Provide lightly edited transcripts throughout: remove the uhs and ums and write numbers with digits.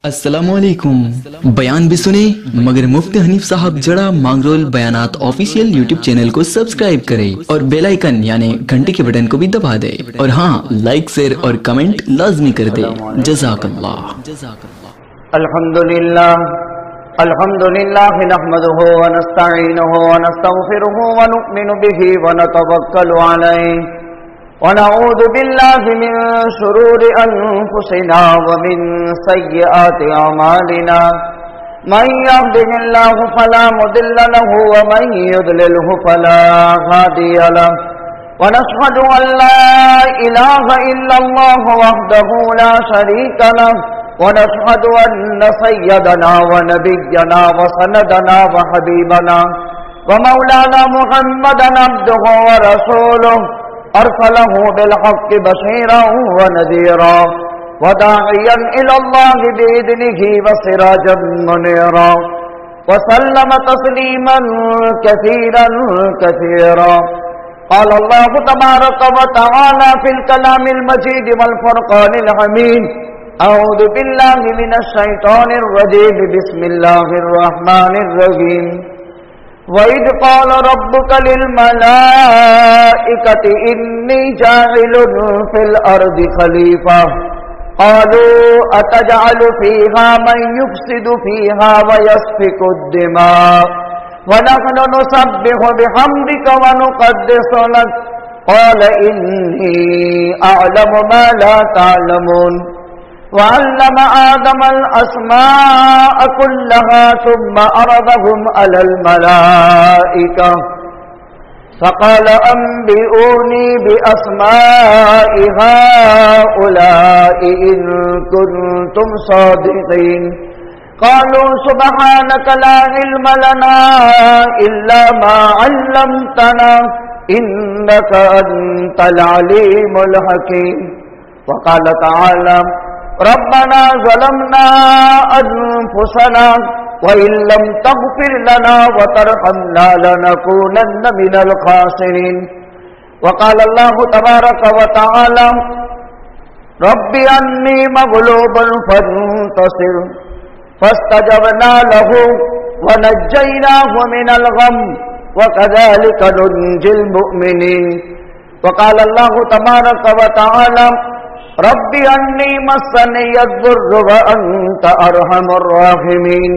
السلام علیکم. بیان بھی سنیں مگر مفتی حنیف صاحب جڑا مانگرول بیانات آفیشیل یوٹیوب چینل کو سبسکرائب کرے اور بیل آئیکن یعنی گھنٹی کے بٹن کو بھی دبا دے اور ہاں لائک شیئر اور کمنٹ لازمی کر دے. جزاک اللہ. الحمدللہ نحمده ونستعینه ونستغفره ونؤمن به ونتوکل علیہ ونعوذ باللہ من شرور انفسنا ومن سیئات اعمالنا من يهده الله فلا مضل له ومن يضلله فلا هادي له ونشهد ان لا اله الا الله وحده لا شريك له ونشهد ان سيدنا ونبينا وسندنا وحبيبنا ومولانا محمدا عبده ورسوله أرسله بالحق بشيرا ونذيرا وداعيا إلى الله بإذنه وسراجا منيرا وسلم تسليما كثيرا كثيرا. قال الله تبارك وتعالى في الكلام المجيد والفرقان الحميد أعوذ بالله من الشيطان الرجيم بسم الله الرحمن الرحيم. وَإِذْ قَالَ رَبُّكَ لِلْمَلَائِكَةِ إِنِّي جَاعِلٌ فِي الْأَرْضِ خَلِيفَةً قَالُوا أَتَجْعَلُ فِيهَا مَن يُفْسِدُ فِيهَا وَيَسْفِكُ الدِّمَاءَ وَنَحْنُ نُسَبِّحُ بِحَمْدِكَ وَنُقَدِّسُ لَكَ قَالَ إِنِّي أَعْلَمُ مَا لَا تَعْلَمُونَ. وعلم آدم الأسماء كلها ثم عرضهم على الملائكة فقال أنبئوني بأسماء هؤلاء إن كنتم صادقين. قالوا سبحانك لا علم لنا إلا ما علمتنا إنك أنت العليم الحكيم. وقال تعالى ربنا ظلمنا أنفسنا وإن لم تغفر لنا وترحمنا لنكونن من الخاسرين. وقال الله تبارك وتعالى رب أني مغلوب فانتصر فاستجبنا له ونجيناه من الغم وكذلك ننجي المؤمنين. وقال الله تبارك وتعالى رب انی مسنی الضر وانت ارحم الراحمین.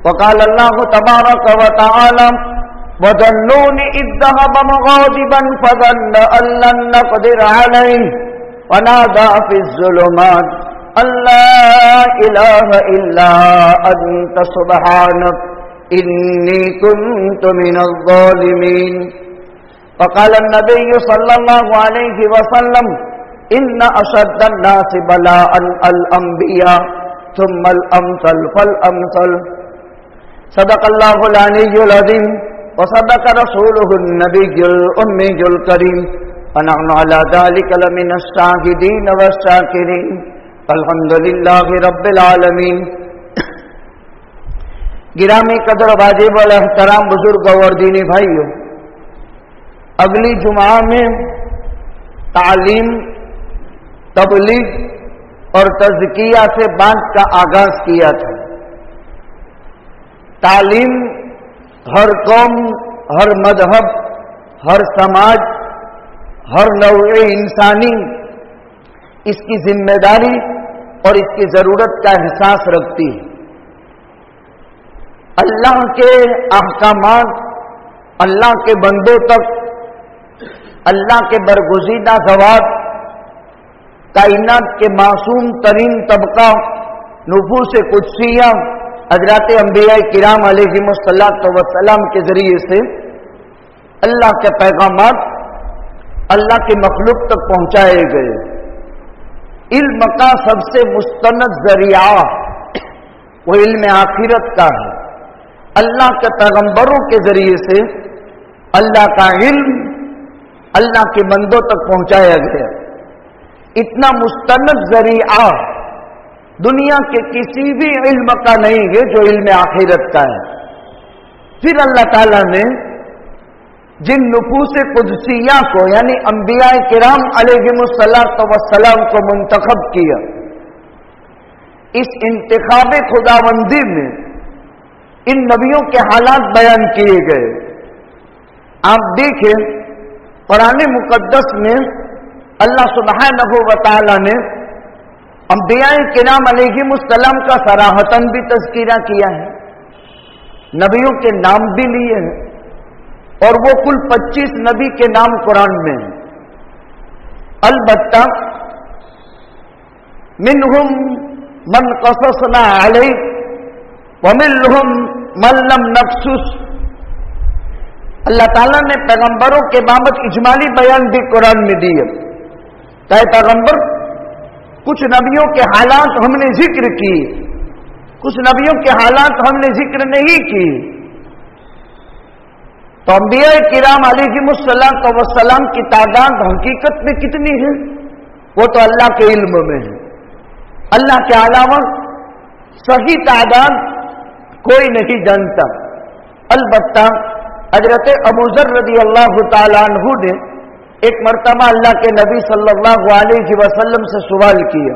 وقال اللہ تبارک وتعالی وظنون اذ ذهب مغاضبا فظن ان لن نقدر علیہ ونادى في الظلمات ان لا اله الا انت سبحانك انی كنت من الظالمین. وقال النبي صلی اللہ علیہ وسلم ان اشد الناس بلاء الانبیاء ثم الامثل فالامثل. صدق اللہ العلی العظیم وصدق رسوله النبی الأمی الکریم ونحن على ذلك لمن الشاہدین والشاکرین. الحمد للہ رب العالمین. گرامی قدر واجب والاحترام بزرگ اور دینی بھائیو، اگلی جمعہ میں تعلیم، تبلیغ اور تزکیہ سے بات کا آغاز کیا تھا. تعلیم ہر قوم، ہر مذہب، ہر سماج، ہر نوع انسانی اس کی ذمہ داری اور اس کی ضرورت کا احساس رکھتی ہے. اللہ کے احکامات اللہ کے بندوں تک، اللہ کے برگزیدہ ذوات، کائنات کے معصوم ترین طبقہ نفوس قدسیہ حضرات انبیاء کرام علیہم السلام کے ذریعے سے اللہ کے پیغامات اللہ کی مخلوق تک پہنچائے گئے. علم کا سب سے مستند ذریعہ وہ علم آخرت کا ہے. اللہ کے پیغمبروں کے ذریعے سے اللہ کا علم اللہ کے بندوں تک پہنچایا گیا. اتنا مستند ذریعہ دنیا کے کسی بھی علم کا نہیں ہے جو علم آخرت کا ہے. پھر اللہ تعالیٰ نے جن نفوس قدسیہ کو یعنی انبیاء کرام علیہم السلام کو منتخب کیا، इस इंतखाब खुदाबंदी में इन नबियों के हालात बयान किए गए। आप देखें कुरान मुकद्दस में अल्लाह सुब्हानहू व तआला ने अंबियाए किराम अलैहिमुस्सलाम का सराहतन भी तज़किरा किया है, नबियों के नाम भी लिए हैं, और वो कुल 25 नबी के नाम कुरान में हैं। अलबत्ता मिनहुम मन कससना अलैक व मिनहुम मन लम नक़्सुस। अल्लाह ताला ने पैगंबरों के बाबत इजमाली बयान भी कुरान में दिए। चाहे पैगंबर कुछ नबियों के हालात हमने जिक्र किए, कुछ नबियों के हालात हमने जिक्र नहीं किए। तो अंबिया किराम अलैहिमुस्सलातु वस्सलाम की तादाद हकीकत में कितनी है वो तो अल्लाह के इल्म में है। अल्लाह के अलावा सही तादाद कोई नहीं जानता। अलबत्ता हजरत अबू ज़र रज़ियल्लाहु ताला अन्हु ने एक मर्तबा अल्लाह के नबी सल्लल्लाहु अलैहि वसल्लम से सवाल किया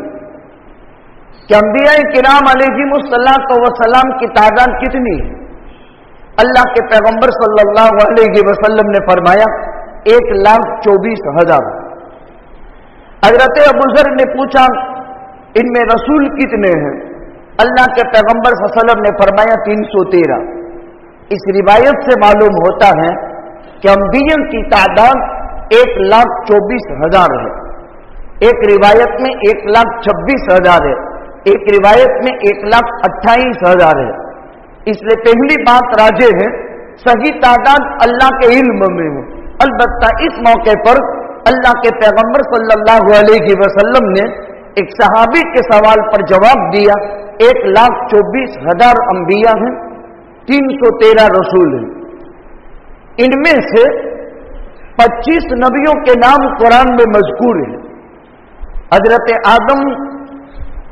कि अंबिया किराम अलैहिमुस्सलातु वस्सलाम की तादाद कितनी है। अल्लाह के पैगंबर सल्लल्लाहु अलैहि वसल्लम ने फरमाया 1,24,000। हजरत अबू ज़र ने पूछा इनमें रसूल कितने हैं। अल्लाह के पैगंबर सल्लल्लाहु अलैहि वसल्लम ने फरमाया 313। इस रिवायत से मालूम होता है कि अंबिया की तादाद 1,24,000 है। एक रिवायत में 1,26,000 है, एक रिवायत में 1,28,000 है। इसलिए पहली बात राजे है सही तादाद अल्लाह के इल्म में है। अलबत्ता इस मौके पर अल्लाह के पैगंबर सल्लल्लाहु अलैहि वसल्लम ने एक सहाबी के सवाल पर जवाब दिया 1,24,000 अंबिया हैं, 313 रसूल हैं। इनमें से 25 नबियों के नाम कुरान में मज़कूर है। हजरत आदम,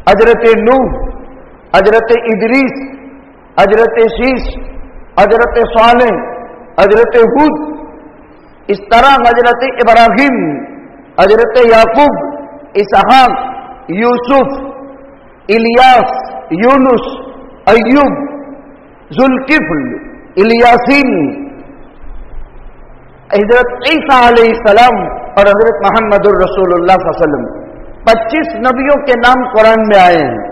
हजरत नूह, हजरत इदरीस, हजरत शीश, हजरत सालेह, हजरत हूद, इस तरह हजरत इब्राहिम, हजरत याकूब, इसहाक, यूसुफ, इलियास, यूनुस, अय्यूब, जुल्किफ्ल, इलियासीन, हजरत ईसा अलैहिस्सलाम और हजरत मोहम्मदुर रसूलुल्लाह सल्लल्लाहु अलैहि वसल्लम 25 नबियों के नाम कुरान में आए हैं।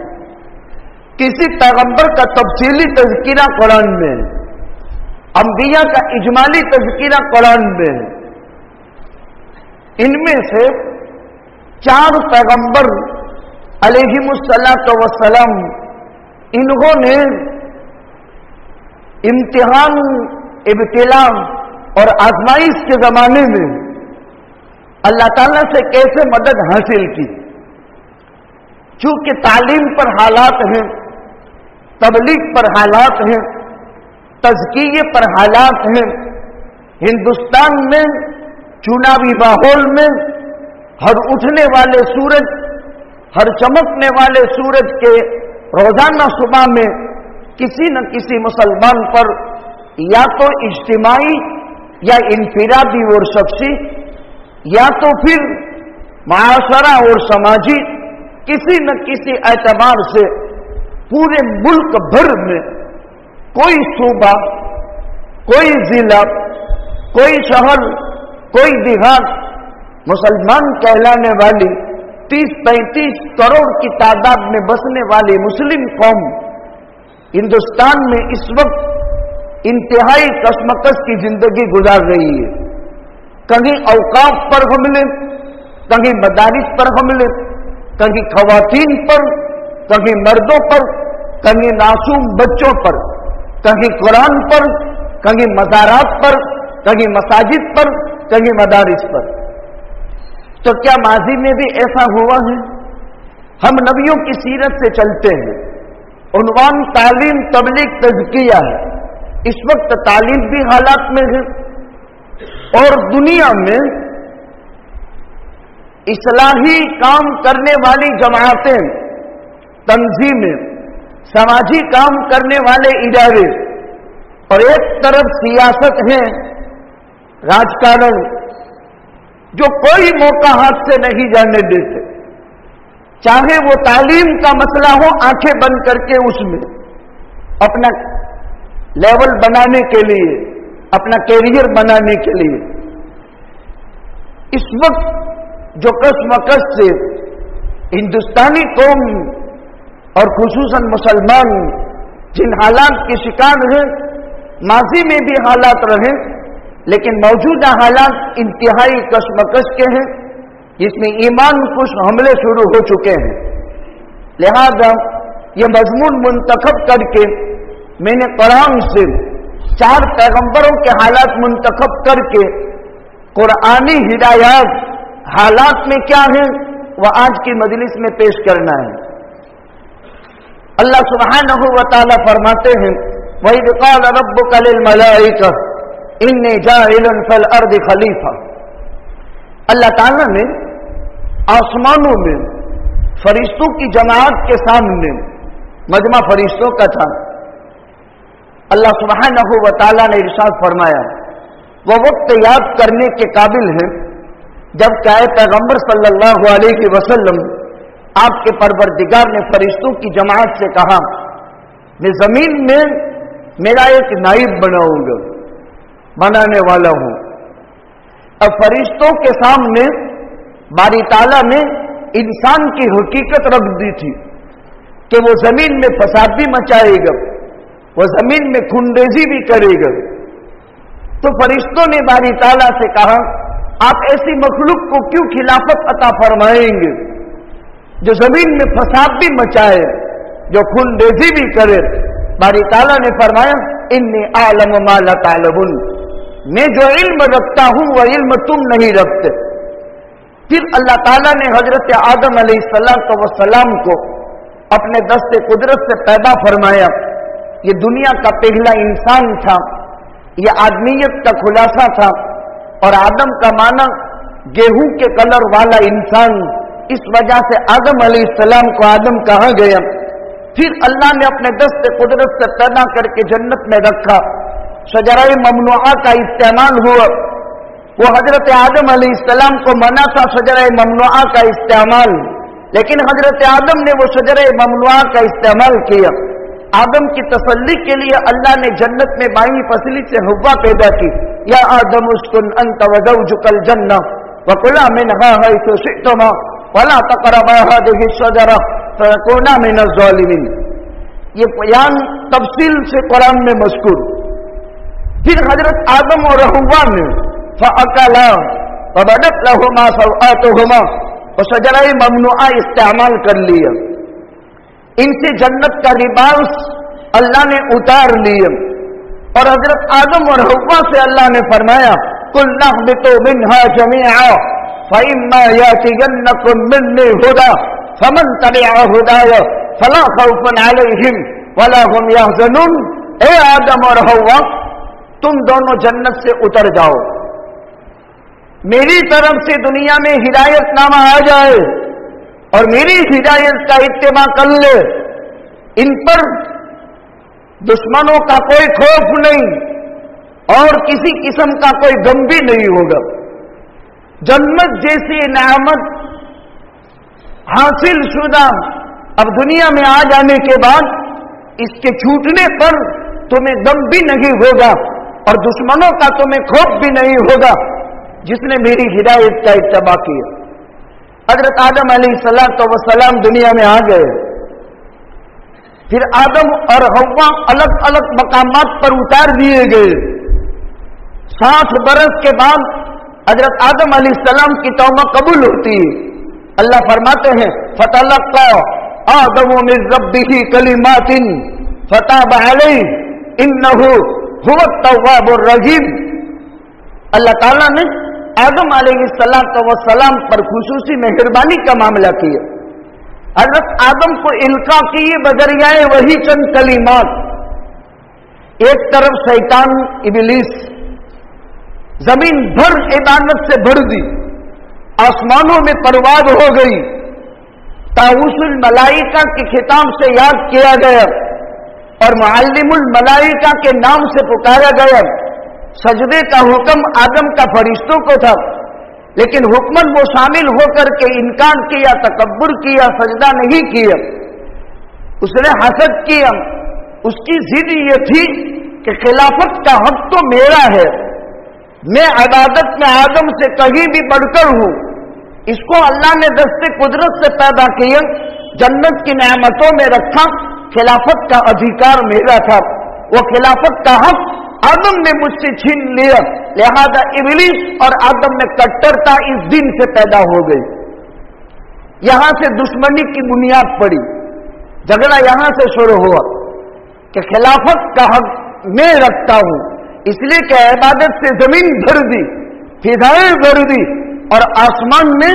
किसी पैगंबर का तफसीली तज़किरा कुरान में, अंबिया का इजमाली तज़किरा कुरान में। इनमें से 4 पैगंबर अलैहिमुस्सलातु वस्सलाम इन्होंने इम्तिहान, इब्तिला और आजमाइश के जमाने में अल्लाह ताला से कैसे मदद हासिल की। चूंकि तालीम पर हालात हैं, तबलीग पर हालात हैं, तज़किये पर हालात हैं, हिंदुस्तान में चुनावी माहौल में हर उठने वाले सूरज, हर चमकने वाले सूरज के रोजाना सुबह में किसी न किसी मुसलमान पर या तो इज्तिमाई या इनफिरादी और शख्सी या तो फिर माशरा और समाजी किसी न किसी एतबार से पूरे मुल्क भर में कोई सूबा, कोई जिला, कोई शहर, कोई देहात मुसलमान कहलाने वाली 30-35 करोड़ की तादाद में बसने वाली मुस्लिम कौम हिंदुस्तान में इस वक्त इंतहाई कशमकश की जिंदगी गुजार रही है। कहीं औकाफ पर हमले, कहीं मदारिस पर हमले, कहीं खवातीन पर, कहीं मर्दों पर, कहीं मासूम बच्चों पर, कहीं कुरान पर, कहीं मज़ारात पर, कहीं मसाजिद पर, कहीं मदारिस पर। तो क्या माजी में भी ऐसा हुआ है? हम नबियों की सीरत से चलते हैं। उन्वान तालीम, तबलीग, तज़किया है। इस वक्त तालीम भी हालात में है और दुनिया में इस्लाही काम करने वाली जमातें, तंजीमें, समाजी काम करने वाले इदारे और एक तरफ सियासत है, राजकारण, जो कोई मौका हाथ से नहीं जाने देते। چاہے وہ تعلیم کا مسئلہ ہو، آنکھیں بند کر کے اس میں اپنا لیول بنانے کے لیے، اپنا کیریئر بنانے کے لیے اس وقت جو کشمکش سے ہندوستانی قوم اور خصوصاً مسلمان جن حالات کے شکار ہیں، ماضی میں بھی حالات رہے لیکن موجودہ حالات انتہائی کشمکش کے ہیں، جس میں ایمان کش حملے شروع ہو چکے ہیں۔ لہذا یہ مضمون منتخب کر کے میں نے قرآن سے 4 پیغمبروں کے حالات منتخب کر کے قرآنی ہدایات حالات میں کیا ہیں وہ آج کی مجلس میں پیش کرنا ہے۔ اللہ سبحانہ و تعالی فرماتے ہیں وَإِذْ قَالَ رَبُّكَ لِلْمَلَائِكَةِ إِنِّي جَاعِلٌ فِي الْأَرْضِ خَلِيفَةً، اللہ تعالیٰ نے آسمانوں میں فرشتوں کی جماعت کے سامنے، مجمع فرشتوں کا تھا، اللہ سبحانہ و تعالیٰ نے ارشاد فرمایا وہ وقت یاد کرنے کے قابل ہے جب کہ پیغمبر صلی اللہ علیہ وسلم آپ کے پروردگار نے فرشتوں کی جماعت سے کہا میں زمین میں میرا ایک نائب بناؤں گا، بنانے والا ہوں۔ اب فرشتوں کے سامنے باری تعالیٰ نے انسان کی حقیقت رکھ دی تھی کہ وہ زمین میں فساد بھی مچائے گا، وہ زمین میں خونریزی بھی کرے گا۔ تو فرشتوں نے باری تعالیٰ سے کہا آپ ایسی مخلوق کو کیوں خلافت عطا فرمائیں گے جو زمین میں فساد بھی مچائے، جو خونریزی بھی کرے؟ باری تعالیٰ نے فرمایا انی اعلم ما لا تعلمون، میں جو علم رکھتا ہوں وہ علم تم نہیں رکھتے۔ پھر اللہ تعالیٰ نے حضرت آدم علیہ السلام کو اپنے دست قدرت سے پیدا فرمایا۔ یہ دنیا کا پہلا انسان تھا، یہ آدمیت کا خلاصہ تھا، اور آدم کا معنی گیہوں کے کلر والا انسان، اس وجہ سے آدم علیہ السلام کو آدم کہا گیا۔ پھر اللہ نے اپنے دست قدرت سے پیدا کر کے جنت میں رکھا، شجرہ ممنوعہ کا استعمال ہوا، وہ حضرت آدم علیہ السلام کو منع تھا شجرہ ممنوعہ کا استعمال، لیکن حضرت آدم نے وہ شجرہ ممنوعہ کا استعمال کیا۔ آدم کی تسلی کے لیے اللہ نے جنت میں بائیں فصلی سے حوا پیدا کی، یا آدم اسکن انت وزوجک الجنہ وکلا منہا حیث شئتما ولا تقربا هذه الشجرہ فیکونا من الظالمین۔ یہ بیان تفصیل سے قرآن میں مذکور۔ پھر حضرت آدم اور حوا نے فاکلا فبدت لهما سوآتهما وشجرہ ممنوعہ استعمال کر لیا، ان سے جنت کا لباس اللہ نے اتار لیا، اور حضرت آدم اور حوا سے اللہ نے فرمایا قُلْنَا اهْبِطُوا مِنْهَا جَمِيعًا فَإِمَّا يَأْتِيَنَّكُم مِّنِّي هُدًى فَمَن تَبِعَ هُدَايَ فَلَا خَوْفٌ عَلَيْهِمْ وَلَا هُمْ يَحْزَنُونَ۔ اے آدم اور حوا، تم دونوں جنت سے اتر جاؤ، میری طرف سے دنیا میں ہدایت نامہ آ جائے اور میری ہدایت کا اتباع کر لے، ان پر دشمنوں کا کوئی خوف نہیں اور کسی قسم کا کوئی غم بھی نہیں ہوگا۔ جنت جیسی نعمت حاصل شدہ اب دنیا میں آ جانے کے بعد اس کے چھوٹنے پر تمہیں غم بھی نہیں ہوگا اور دشمنوں کا تمہیں خوف بھی نہیں ہوگا جس نے میری ہدایت کا اتباع کیا۔ حضرت آدم علیہ السلام دنیا میں آ گئے، پھر آدم اور حوا الگ الگ مقامات پر اتار دیے گئے۔ 60 برس کے بعد حضرت آدم علیہ السلام کی توبہ قبول ہوتی ہے۔ اللہ فرماتے ہیں فَتَلَقَّى آدَمُ مِن رَّبِّهِ كَلِمَاتٍ فَتَابَ عَلَيْهِ إِنَّهُ هُوَ التَّوَّابُ الرَّحِيمُ۔ اللہ تعالیٰ نے آدم علیہ السلام پر خصوصی مہربانی کا معاملہ کیا۔ حضرت آدم کو القا کیے بذریعہ وہی چند کلمات۔ ایک طرف شیطان ابلیس زمین بھر عبادت سے بھر دی، آسمانوں میں پرواز ہو گئی، طاؤس الملائکہ کے خطاب سے یاد کیا گیا اور معلم الملائکہ کے نام سے پکارا گیا۔ سجدے کا حکم آدم کا فرشتوں کو تھا، لیکن حکمت وہ شامل ہو کر کے انکار کیا، تکبر کیا، سجدہ نہیں کیا، اس نے حسد کیا. اس کی ضد یہ تھی کہ خلافت کا حق تو میرا ہے، میں عبادت میں آدم سے کہیں بھی بڑھ کر ہوں. اس کو اللہ نے دست قدرت سے پیدا کیا، جنت کی نعمتوں میں رکھا، خلافت کا ادھیکار میرا تھا، وہ خلافت کا حق آدم نے مجھ سے چھین لیا، لہذا ابلیس اور آدم میں کٹرتا اس دن سے پیدا ہو گئی. یہاں سے دشمنی کی بنیاد پڑی، جھگڑا یہاں سے شروع ہوا کہ خلافت کا حق میں رکھتا ہوں، اس لیے کہ عبادت سے زمین بھر دی، فضائیں بھر دی، اور آسمان میں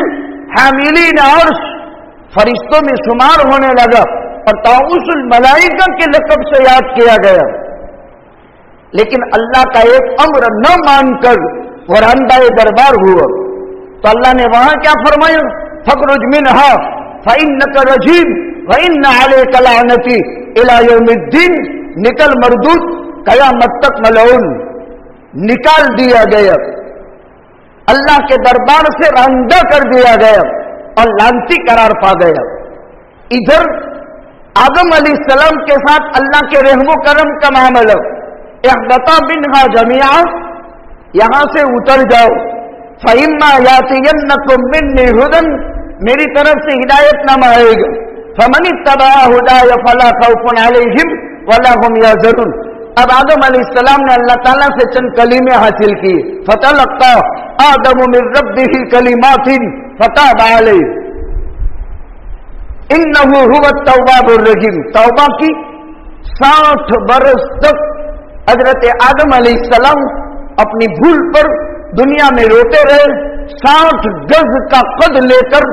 حاملین عرش فرشتوں میں شمار ہونے لگا اور طاؤس الملائکہ کے لقب سے یاد کیا گیا. لیکن اللہ کا ایک امر نہ مان کر ورندہ دربار ہوا تو اللہ نے وہاں کیا فرمایا؟ فَخْرُجْ مِنْهَا فَإِنَّكَ رَجِيمٌ وَإِنَّ عَلَيْكَ لَعْنَتِي إِلَى يَوْمِ الدِّينِ. نکل مردود، قیامت تک ملعون. نکال دیا گیا، اللہ کے دربار سے رنڈا کر دیا گیا اور لعنتی قرار پا گیا. ادھر آدم علیہ السلام کے ساتھ اللہ کے رحم و کرم کا معاملہ، اہبطا منہا جمیعا، یہاں سے اتر جاؤ. فَإِمَّا يَأْتِيَنَّكُم مِّنِّي هُدًى، میری طرف سے ہدایت نامہ آئے گا. فَمَنِ اتَّبَعَ هُدَايَ فَلَا خَوْفٌ عَلَيْهِمْ وَلَا هُمْ يَحْزَنُونَ. اب آدم علیہ السلام نے اللہ تعالیٰ سے چند کلمے حاصل کی. فَتَلَقَّى آدَمُ مِن رَّبِّهِ كَلِمَاتٍ فَتَابَ عَلَيْهِ إِنَّهُ هُوَ التَّوَّابُ الرَّحِيمُ. توبہ کی 60 برس تک حضرت آدم علیہ السلام اپنی بھول پر دنیا میں روتے رہے. 60 گز کا قد لے کر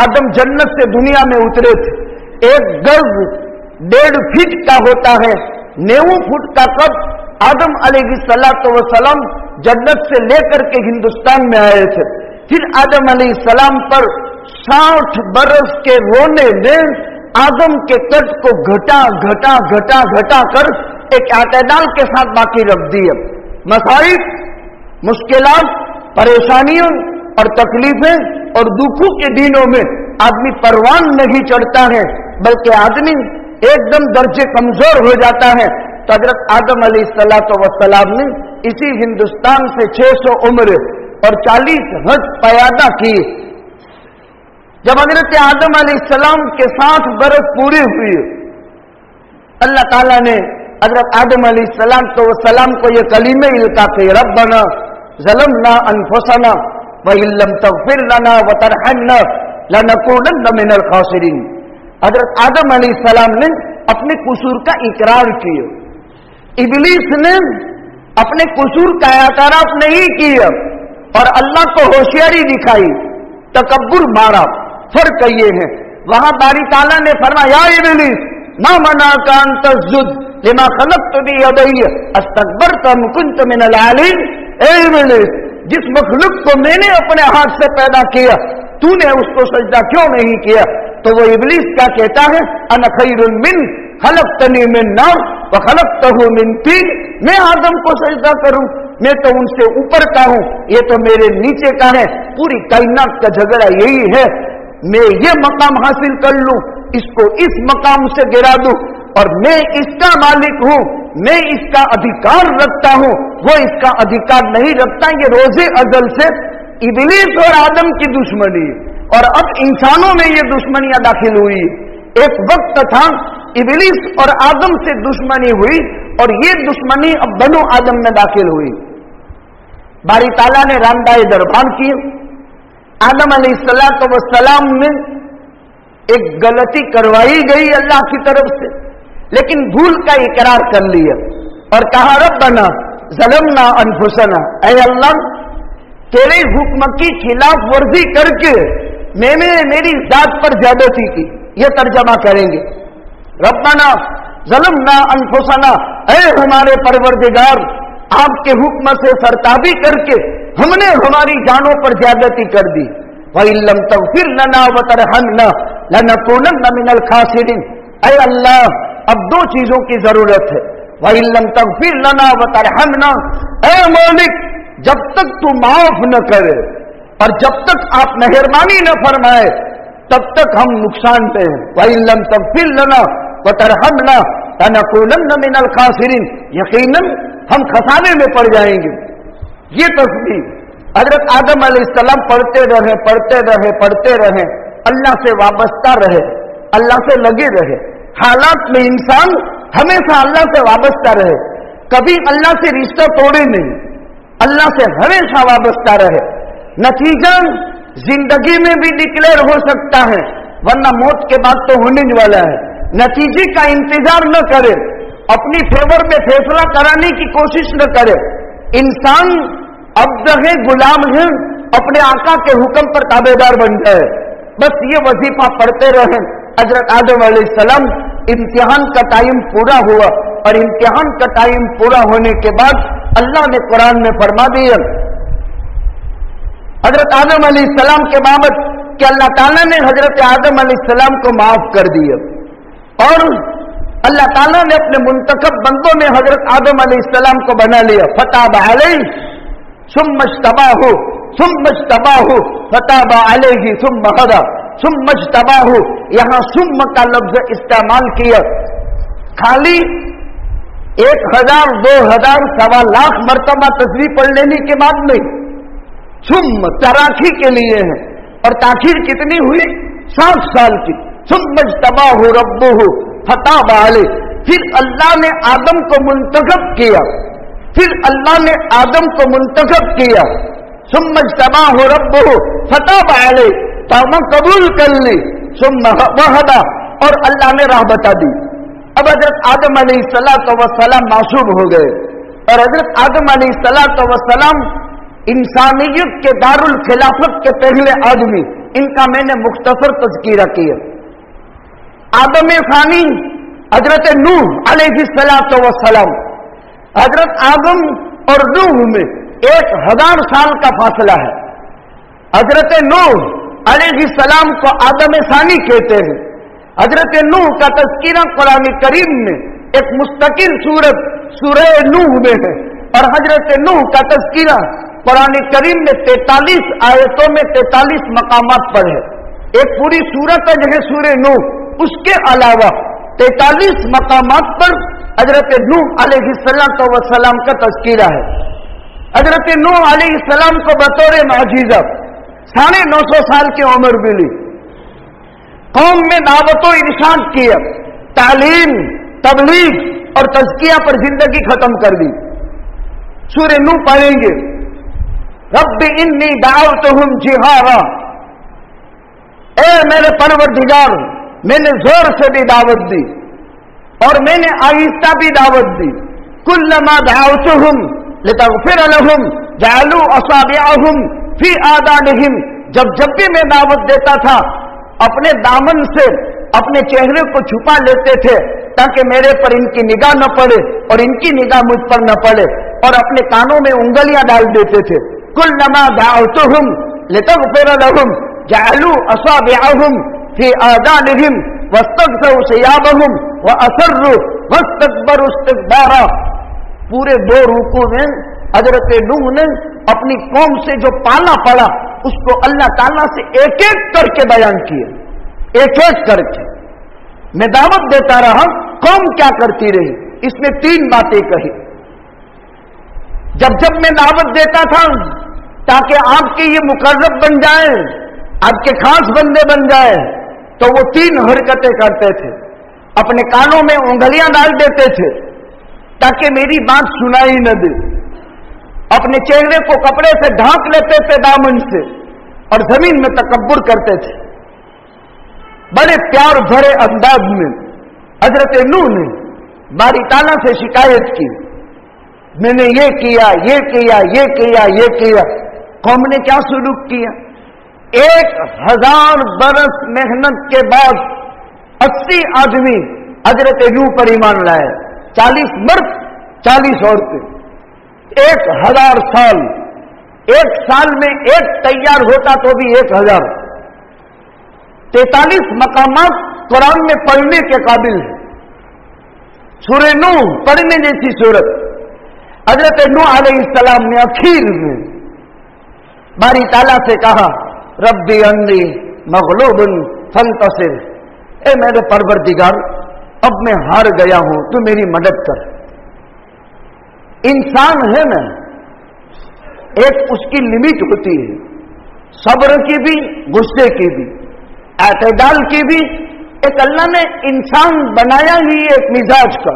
آدم جنت سے دنیا میں اترے تھے. ایک گز 1.5 فٹ کا ہوتا ہے، 90 فٹ کا قد. آدم علیہ السلام جنت سے لے کر کے ہندوستان میں آئے تھے. پھر آدم علیہ السلام پر 60 برس کے رونے نے آدم کے قد کو گھٹا گھٹا گھٹا گھٹا کر ایک اعتدال کے ساتھ باقی رکھ دیا. مصائب، مشکلات، پریشانیوں اور تکلیفیں اور دکھوں کے دنوں میں آدمی پروان نہیں چڑھتا ہے، بلکہ آدمی ایک دم درجے کمزور ہو جاتا ہے. تو حضرت آدم علیہ السلام نے اسی ہندوستان سے 600 عمر اور 40 حج پیادہ کی. جب حضرت آدم علیہ السلام کے 60 برس پورے ہوئے، اللہ تعالیٰ نے حضرت آدم علیہ السلام کو یہ کلمے القا کہ ربنا ظلمنا انفسنا وَإِن لَّمْ تَغْفِرْ لَنَا وَتَرْحَمْنَا لَنَكُونَنَّ مِنَ الْخَاسِرِينَ. حضرت آدم علیہ السلام نے اپنے قصور کا اقرار کیا. ابلیس نے اپنے قصور کا اعتراف نہیں کیا اور اللہ کو ہوشیاری دکھائی، تکبر مارا. فرق یہ ہے، وہاں باری تعالیٰ نے فرمایا یا ابلیس ما منعک ان تسجد لما خلقت بیدی استکبرت ام کنت من العالین. اے ابلیس، جس مخلوق کو میں نے اپنے ہاتھ سے پیدا کیا تو نے اس کو سجدہ کیوں نہیں کیا؟ تو وہ ابلیس کیا کہتا ہے؟ انا خیر من خلقتنی من نار وخلقتہ من طین. میں آدم کو سجدہ کروں، میں تو ان سے اوپر کا ہوں، یہ تو میرے نیچے کا ہے. پوری کائنات کا جھگڑا یہی ہے، میں یہ مقام حاصل کر لوں، اس کو اس مقام سے گرا دوں، اور میں اس کا مالک ہوں، میں اس کا ادھیکار رکھتا ہوں، وہ اس کا ادھیکار نہیں رکھتا. یہ روز ازل سے ابلیس اور آدم کی دشمنی، اور اب انسانوں میں یہ دشمنیاں داخل ہوئی. ایک وقت تھا ابلیس اور آدم سے دشمنی ہوئی، اور یہ دشمنی اب بنو آدم میں داخل ہوئی. باری تعالیٰ نے راندائے دربار کی. آدم علیہ السلام نے ایک غلطی کروائی گئی اللہ کی طرف سے، لیکن بھول کا اقرار کر لیا اور کہا ربنا ظلمنا انفسنا. اے اللہ، تیرے حکم کی خلاف ورزی کر کے میں نے میری ذات پر زیادتی کی. یہ ترجمہ کریں گے، ربنا ظلمنا انفسنا، اے ہمارے پروردگار، آپ کے حکم سے سرتابی کر کے ہم نے ہماری جانوں پر زیادتی کر دی. وَإِن لَّمْ تَغْفِرْ لَنَا وَتَرْحَمْنَا لَنَكُونَنَّ مِنَ الْخَاسِرِينَ. اے اللہ، اب دو چیزوں کی ضرورت ہے. وَإِن لَّمْ تَغْفِرْ لَنَا وَتَرْحَمْنَا، اے مالک، جب تک تو معاف نہ کرے، اور جب تک آپ مہربانی نہ فرمائے تب تک ہم نقصان پہ ہیں. وَإِن لَّمْ تَغْفِرْ لَنَا وَتَرْحَمْنَا لَنَكُونَنَّ مِنَ الْخَاسِرِينَ. یقیناً ہم خسارے میں پڑ جائیں گے. یہ تصویر حضرت آدم علیہ السلام پڑھتے رہے, اللہ سے وابستہ رہے, اللہ سے لگے رہے. حالات میں انسان ہمیشہ اللہ سے وابستہ رہے, کبھی اللہ سے رشتہ توڑے نہیں, اللہ سے ہمیشہ وابستہ رہے. نتیجہ زندگی میں بھی ڈکلیئر ہو سکتا ہے, ورنہ موت کے بعد تو ہونے والا ہے. نتیجے کا انتظار نہ کرے, اپنی فیور میں فیصلہ کرانے کی کوشش نہ کرے. انسان عبد ہے, غلام ہے, اپنے آقا کے حکم پر تابع دار بن جائے. بس یہ وظیفہ پڑھتے رہیں. حضرت آدم علیہ السلام امتحان کا ٹائم پورا ہوا, اور امتحان کا ٹائم پورا ہونے کے بعد اللہ نے قرآن میں فرما دیا حضرت آدم علیہ السلام کے بابت کہ اللہ تعالیٰ نے حضرت آدم علیہ السلام کو معاف کر دیا, اور اللہ تعالیٰ نے اپنے منتخب بندوں میں حضرت آدم علیہ السلام کو بنا لیا. فتاب علیہ ثم اجتباہ ثم اجتباہ فتاب علیہ ثم ہدی ثم اجتباہ. یہاں ثم کا لفظ استعمال کیا خالی 1000 2000 سوا لاکھ مرتبہ تصویر پڑھ لینے کے بعد نہیں, ثم تراخی کے لیے ہے. اور تاخیر کتنی ہوئی؟ 60 سال کی. ثم اجتباہ ربہ فتاب علیہ. پھر اللہ نے آدم کو منتخب کیا, ثم اجتباہ ربہ فتاب علیہ, توبہ قبول کر لی. ثم ہدی, اور اللہ نے راہ بتا دی. اب حضرت آدم علیہ السلام معصوم ہو گئے, اور حضرت آدم علیہ السلام انسانیت کے دارالخلافت کے پہلے آدمی. ان کا میں نے مختصر تذکرہ کیا. آدم ثانی حضرت نوح علیہ السلام. حضرت آدم اور نوح میں 1000 سال کا فاصلہ ہے. حضرت نوح علیہ السلام کو آدم ثانی کہتے ہیں. حضرت نوح کا تذکرہ قرآن کریم میں ایک مستقل سورت سورہ نوح میں ہے, اور حضرت نوح کا تذکرہ قرآن کریم میں 43 آیتوں میں 43 مقامات پر ہے. ایک پوری سورت ہے سورہ نوح, اس کے علاوہ 43 مقامات پر حضرت نوح علیہ السلام کا تذکرہ ہے. حضرت نوح علیہ السلام کو بطور معجزہ 950 سال کی عمر ملی. قوم میں دعوت و ارشاد کیا, تعلیم, تبلیغ اور تزکیہ پر زندگی ختم کر دی. سورہ نوح پڑھیں گے, رب انی دعوتہم جہارا, اے میرے پروردگار میں نے زور سے بھی دعوت دی اور میں نے آہستہ بھی دعوت دی. کلما دعوتہم لتغفر لہم جعلوا اصابعہم فی آذانہم, جب بھی میں دعوت دیتا تھا اپنے دامن سے اپنے چہرے کو چھپا لیتے تھے تاکہ میرے پر ان کی نگاہ نہ پڑے اور ان کی نگاہ مجھ پر نہ پڑے, اور اپنے کانوں میں انگلیاں ڈال دیتے تھے. کلما دعوتہم لتغفر لہم جعلوا اصابعہم فی آذانہم واستغشوا ثیابہم واسروا واستکبروا استکبارا. پورے 2 رکوع میں حضرت نوح نے اپنی قوم سے جو پالا پڑا اس کو اللہ تعالیٰ سے ایک ایک کر کے بیان کیا, ایک ایک کر کے. میں دعوت دیتا رہا, قوم کیا کرتی رہی. اس نے 3 باتیں کہی. جب میں دعوت دیتا تھا تاکہ آپ کے یہ مقرب بن جائیں, آپ کے خاص بندے بن جائیں, تو وہ 3 حرکتیں کرتے تھے. اپنے کانوں میں انگلیاں ڈال دیتے تھے تاکہ میری بات سنائی نہ دے. اپنے چہرے کو کپڑے سے ڈھانک لیتے تھے دامن سے, اور زمین میں تکبر کرتے تھے. بڑے پیار بھرے انداز میں حضرت نوح نے باری تعالیٰ سے شکایت کی, میں نے یہ کیا, یہ کیا, یہ کیا, یہ کیا. قوم نے کیا سلوک کیا؟ 1000 برس محنت کے بعد 80 آدمی حضرت نوح پر ایمان لائے. 40 مرد 40 عورتیں. 1000 سال, 1 سال میں ایک تیار ہوتا تو بھی 1000. 43 مقامات قرآن میں پڑھنے کے قابل ہیں. سورہ نوح پڑھنے جیسی سورت. حضرت نوح علیہ السلام نے اخیر میں बारी ताला से कहा, रब्बी अन्नी मगलूबुन फंतसिर, ए मेरे परवरदिगार, अब मैं हार गया हूं, तू मेरी मदद कर। इंसान है ना, एक उसकी लिमिट होती है, सब्र की भी, गुस्से की भी, एतदाल की भी। एक अल्लाह ने इंसान बनाया ही एक मिजाज का।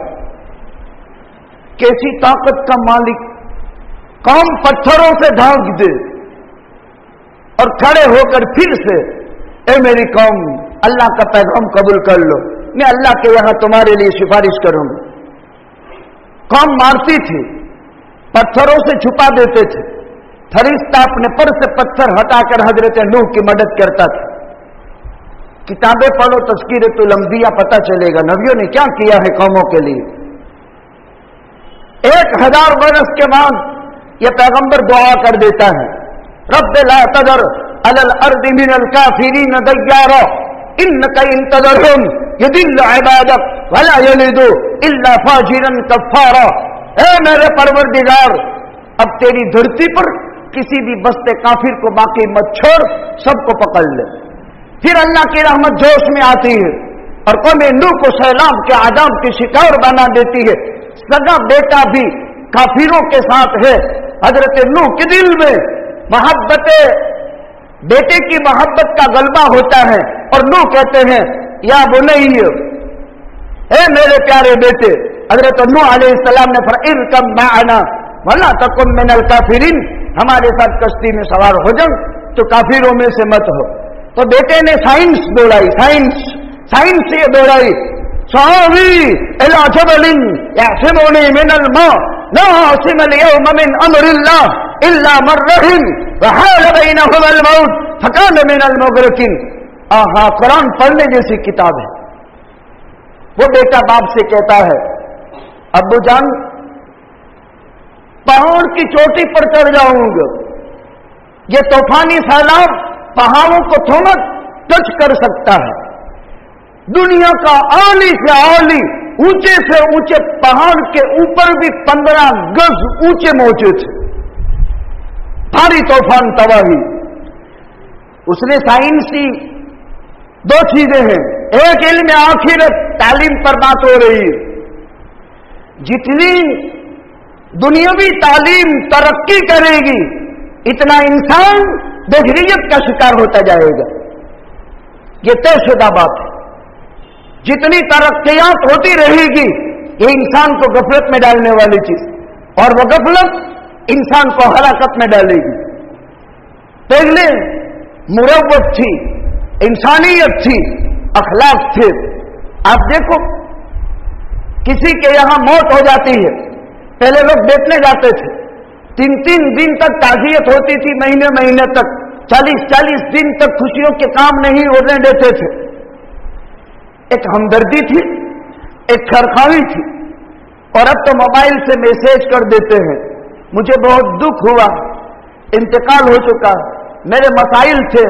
कैसी ताकत का मालिक, कौम पत्थरों से ढांक दे और खड़े होकर फिर से, ए मेरी कौम, अल्लाह का पैगाम कबूल कर लो, मैं अल्लाह के यहां तुम्हारे लिए सिफारिश करूंगा। कौम मारती थी, पत्थरों से छुपा देते थे। फरिश्ता अपने पर से पत्थर हटाकर हजरत नूह की मदद करता था। किताबें पढ़ो, तज़किरतुल अंबिया, पता चलेगा नबियों ने क्या किया है कौमों के लिए। 1000 बरस के बाद यह पैगंबर दुआ कर देता है, रब्ब ला तदर अलल अर्दि मिनल काफिरीन दय्यारा इन्नका इन तदरहुम यदिल्लु इबादक वला यलिदु इल्ला फाजिरन कफ्फारा। ए मेरे परवरदिगार, अब तेरी धरती पर किसी भी बस्ते काफिर को बाकी मत छोड़, सबको पकड़ ले। फिर अल्लाह की रहमत जोश में आती है और कौम नूह को सैलाब के आदाब की शिकार बना देती है। सगा बेटा भी काफिरों के साथ है। हजरत नूह के दिल में मोहब्बत, बेटे की मोहब्बत का गलबा होता है और नूह कहते हैं, या बुनैया, ए मेरे प्यारे बेटे। हजरत नूह अलैहिस्सलाम ने फरमाया, इरकब मअना वला तकुन मिनल काफिरीन, हमारे साथ कश्ती में सवार हो जाओ तो काफिरों में से मत हो। तो बेटे ने साइंस दौड़ाई, साइंस ये दौड़ाई, सावी इला जबलिन यअसिमुनी मिनल मा ला आसिम अल-यौम मिन अम्रिल्लाह इल्ला मन रहिम व हाल बैनहुमल मौत फकान मिनल मुगरकिन। आहा, कुरान पढ़ने जैसी किताब है। वो बेटा बाप से कहता है, अब्बू जान, पहाड़ की चोटी पर चढ़ जाऊंगा, ये तूफानी सैलाब पहाड़ों को थोड़ा टच कर सकता है। दुनिया का आली से आली, ऊंचे से ऊंचे पहाड़ के ऊपर भी 15 गज ऊंचे मौजे थे। भारी तूफान, तबाही। उसने साइंसी 2 चीजें हैं, एक इल्म आखिरत, तालीम पर बात हो रही है। जितनी दुनियावी तालीम तरक्की करेगी, इतना इंसान बहरियत का शिकार होता जाएगा। ये तयशुदा बात है। जितनी तरक्कियात होती रहेगी, ये इंसान को गफलत में डालने वाली चीज, और वो गफलत इंसान को हलाकत में डालेगी। पहले मुरव्वत थी, इंसानियत थी, अखलाक थे। आप देखो, किसी के यहां मौत हो जाती है, पहले लोग देखने जाते थे, 3-3 दिन तक ताजियत होती थी, महीने तक, 40-40 दिन तक खुशियों के काम नहीं होने देते थे। एक हमदर्दी थी, एक खरखावी थी। और अब तो मोबाइल से मैसेज कर देते हैं, मुझे बहुत दुख हुआ, इंतकाल हो चुका, मेरे मसाइल थे,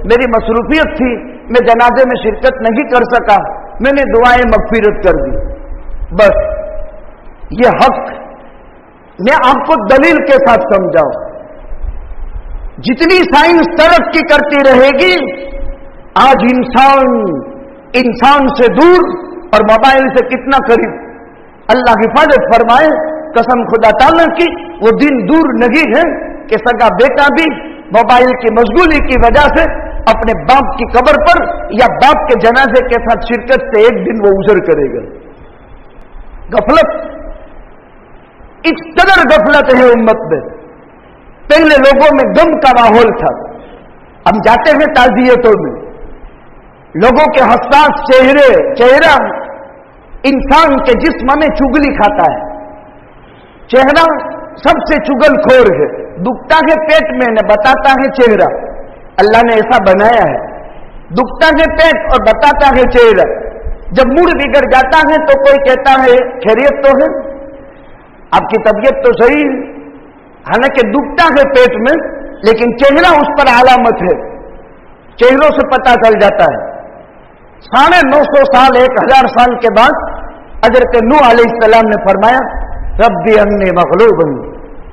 मेरी मसरूफियत थी, मैं जनाजे में शिरकत नहीं कर सका, मैंने दुआएं मगफिरत कर दी। बस ये हक मैं आपको दलील के साथ समझाऊं। जितनी साइंस तरक्की करती रहेगी, आज इंसान से दूर और मोबाइल से कितना करीब। अल्लाह हिफाजत फरमाए, कसम खुदा ताला की, वो दिन दूर नहीं है कि सगा बेटा भी मोबाइल की मशगूली की वजह से अपने बाप की कब्र पर या बाप के जनाजे के साथ शिरकत से एक दिन वो उजर करेगा। गफलत, इस कदर गफलत है उम्मत में। पहले लोगों में गम का माहौल था, हम जाते हैं ताजियतों में, लोगों के हसास चेहरा इंसान के जिस्म में चुगली खाता है। चेहरा सबसे चुगलखोर है, दुखता है पेट में न बताता है चेहरा। अल्लाह ने ऐसा बनाया है, दुखता है पेट और बताता है चेहरा। जब मूड बिगड़ जाता है तो कोई कहता है खैरियत तो है, आपकी तबीयत तो सही है, हालांकि दुखता है पेट में, लेकिन चेहरा उस पर अलामत है, चेहरों से पता चल जाता है। 950 साल 1000 साल के बाद हजरत नूह अलैहिस्सलाम ने फरमाया, रब्बी अन्नी मग़लूबुन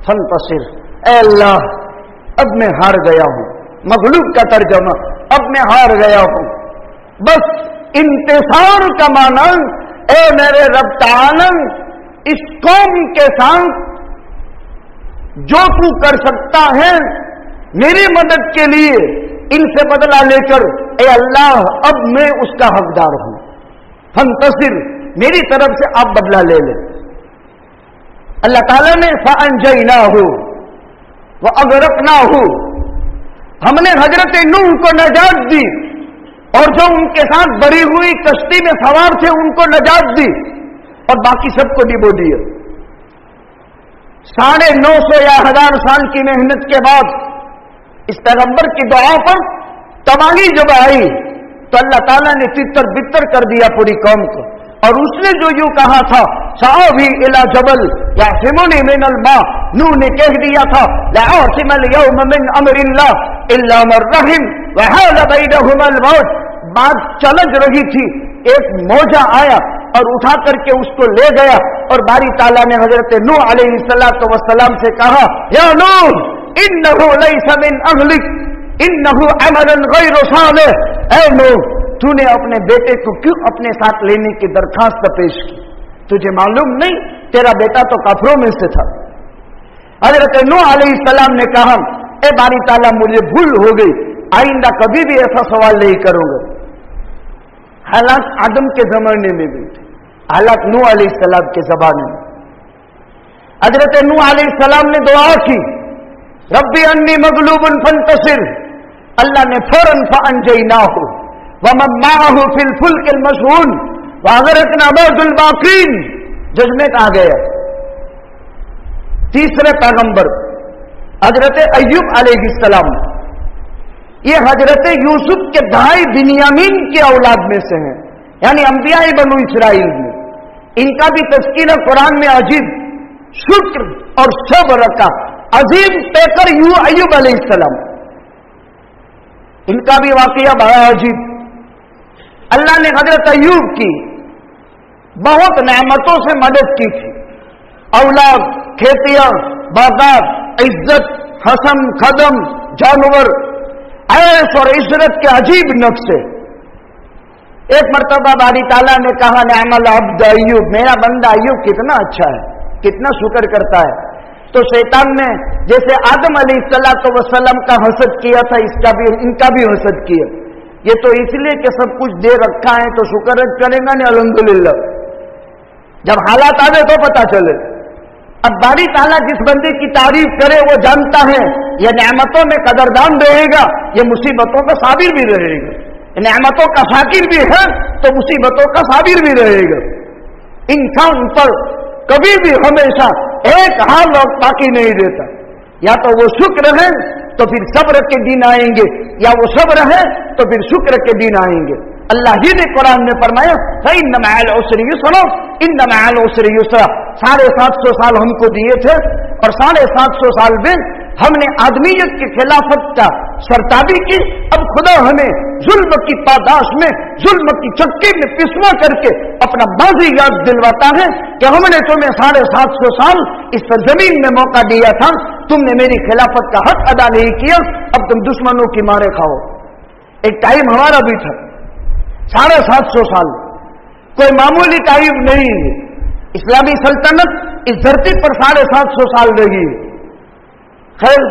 फंतसिर, ऐ अल्लाह اب میں ہار گیا ہوں. مغلوب کا ترجمہ اب میں ہار گیا ہوں. بس انتصار کا معنی اے میرے رب تعالی اس قوم کے ساتھ جو تو کر سکتا ہے میری مدد کے لیے ان سے بدلہ لے کر اے اللہ اب میں اس کا حقدار ہوں. فانتصر میری طرف سے آپ بدلہ لے لیں. اللہ تعالیٰ نے فانجیناہ واغرقناہ ہم نے حضرت نوح کو نجات دی اور جو ان کے ساتھ بری ہوئی کشتی میں سوار تھے ان کو نجات دی اور باقی سب کو ڈبو دیا. 950 یا 1000 سال کی محنت کے بعد اس پیغمبر کی دعا پر تباہی جب آئی تو اللہ تعالیٰ نے تتر بتر کر دیا پوری قوم کو. اور اس نے جو یوں کہا تھا سآوی الی جبل یعصمنی من الماء، نوح نے کہہ دیا تھا لا عاصم اليوم من امر اللہ الا من رحم وحال بینہما الموت. بات چلج رہی تھی، ایک موجہ آیا اور اٹھا کر کے اس کو لے گیا اور باری تعالیٰ نے حضرت نوح علیہ السلام سے کہا یا نوح انہ لیس من اہلک انہ عمل غیر صالح. اے نوح تو نے اپنے بیٹے کو کیوں اپنے ساتھ لینے کی درخواست پیش کی؟ تجھے معلوم نہیں تیرا بیٹا تو کافروں میں سے تھا. حضرت نوح علیہ السلام نے کہا اے باری تعالیٰ مجھے بھول ہو گئی، آئندہ کبھی بھی ایسا سوال نہیں کروں گا. حالات آدم کے زمانے میں بھی تھے، حالات نوح علیہ السلام کے زمانے میں. حضرت نوح علیہ السلام نے دعا کی ربی انی مغلوب فانتصر. اللہ نے فوراً فانجیناہ ومن معه فی الفلک المشحون واغرقنا بعد الباقین. ججمنٹ آ گیا. تیسرے پیغمبر حضرت ایوب علیہ السلام، یہ حضرت یوسف کے بھائی بنیامین کی اولاد میں سے ہیں، یعنی انبیاء بنو اسرائیل میں. ان کا بھی تذکرہ قرآن میں عجیب شکر اور صبر کا عظیم پیکر ایوب علیہ السلام، ان کا بھی واقعہ بڑا عجیب. اللہ نے حضرت ایوب کی بہت نعمتوں سے مدد کی تھی، اولاد، کھیتیاں، باغات، عزت، حسن، خدم، جانور، عیش اور عشرت کے عجیب نقشے. ایک مرتبہ باری تعالیٰ نے کہا نعم العبد ایوب، میرا بندہ ایوب کتنا اچھا ہے، کتنا شکر کرتا ہے. تو شیطان نے جیسے آدم علیہ السلام کا حسد کیا تھا ان کا بھی حسد کیا. یہ تو اس لیے کہ سب کچھ دے رکھا ہے تو شکر کرے گا نہیں الحمدللہ، جب حالات آئے تو پتا چلے. اب باری تعالیٰ جس بندے کی تعریف کرے وہ جانتا ہے یہ نعمتوں میں قدردان رہے گا، یہ مصیبتوں کا صابر بھی رہے گا. نعمتوں کا شاکر بھی ہے تو مصیبتوں کا صابر بھی رہے گا. انسان پر کبھی بھی ہمیشہ ایک حال باقی نہیں دیتا، یا تو وہ شکر ہے تو پھر صبر کے دن آئیں گے، یا وہ صبر ہے تو پھر شکر کے دن آئیں گے. اللہ ہی نے قرآن میں فرمایا فَإِنَّ مَعَ الْعُسْرِ يُسْرًا إِنَّ مَعَ الْعُسْرِ يُسْرًا. 750 سال ہم کو دیے تھے اور 750 سال میں ہم نے آدمیت کی خلافت کا سرتابی کی. اب خدا ہمیں ظلم کی پاداش میں، ظلم کی چکی میں پسوا کر کے اپنا ماضی یاد دلواتا ہے کہ ہم نے تمہیں 750 سال اس سرزمین میں موقع دیا تھا، تم نے میری خلافت کا حق ادا نہیں کیا، اب تم دشمنوں کی مارے کھاؤ. ایک ٹائم ہمارا بھی تھا 750 سال، کوئی معمولی ٹائم نہیں ہے. اسلامی سلطنت اس دھرتی پر 750 سال رہی. خیر،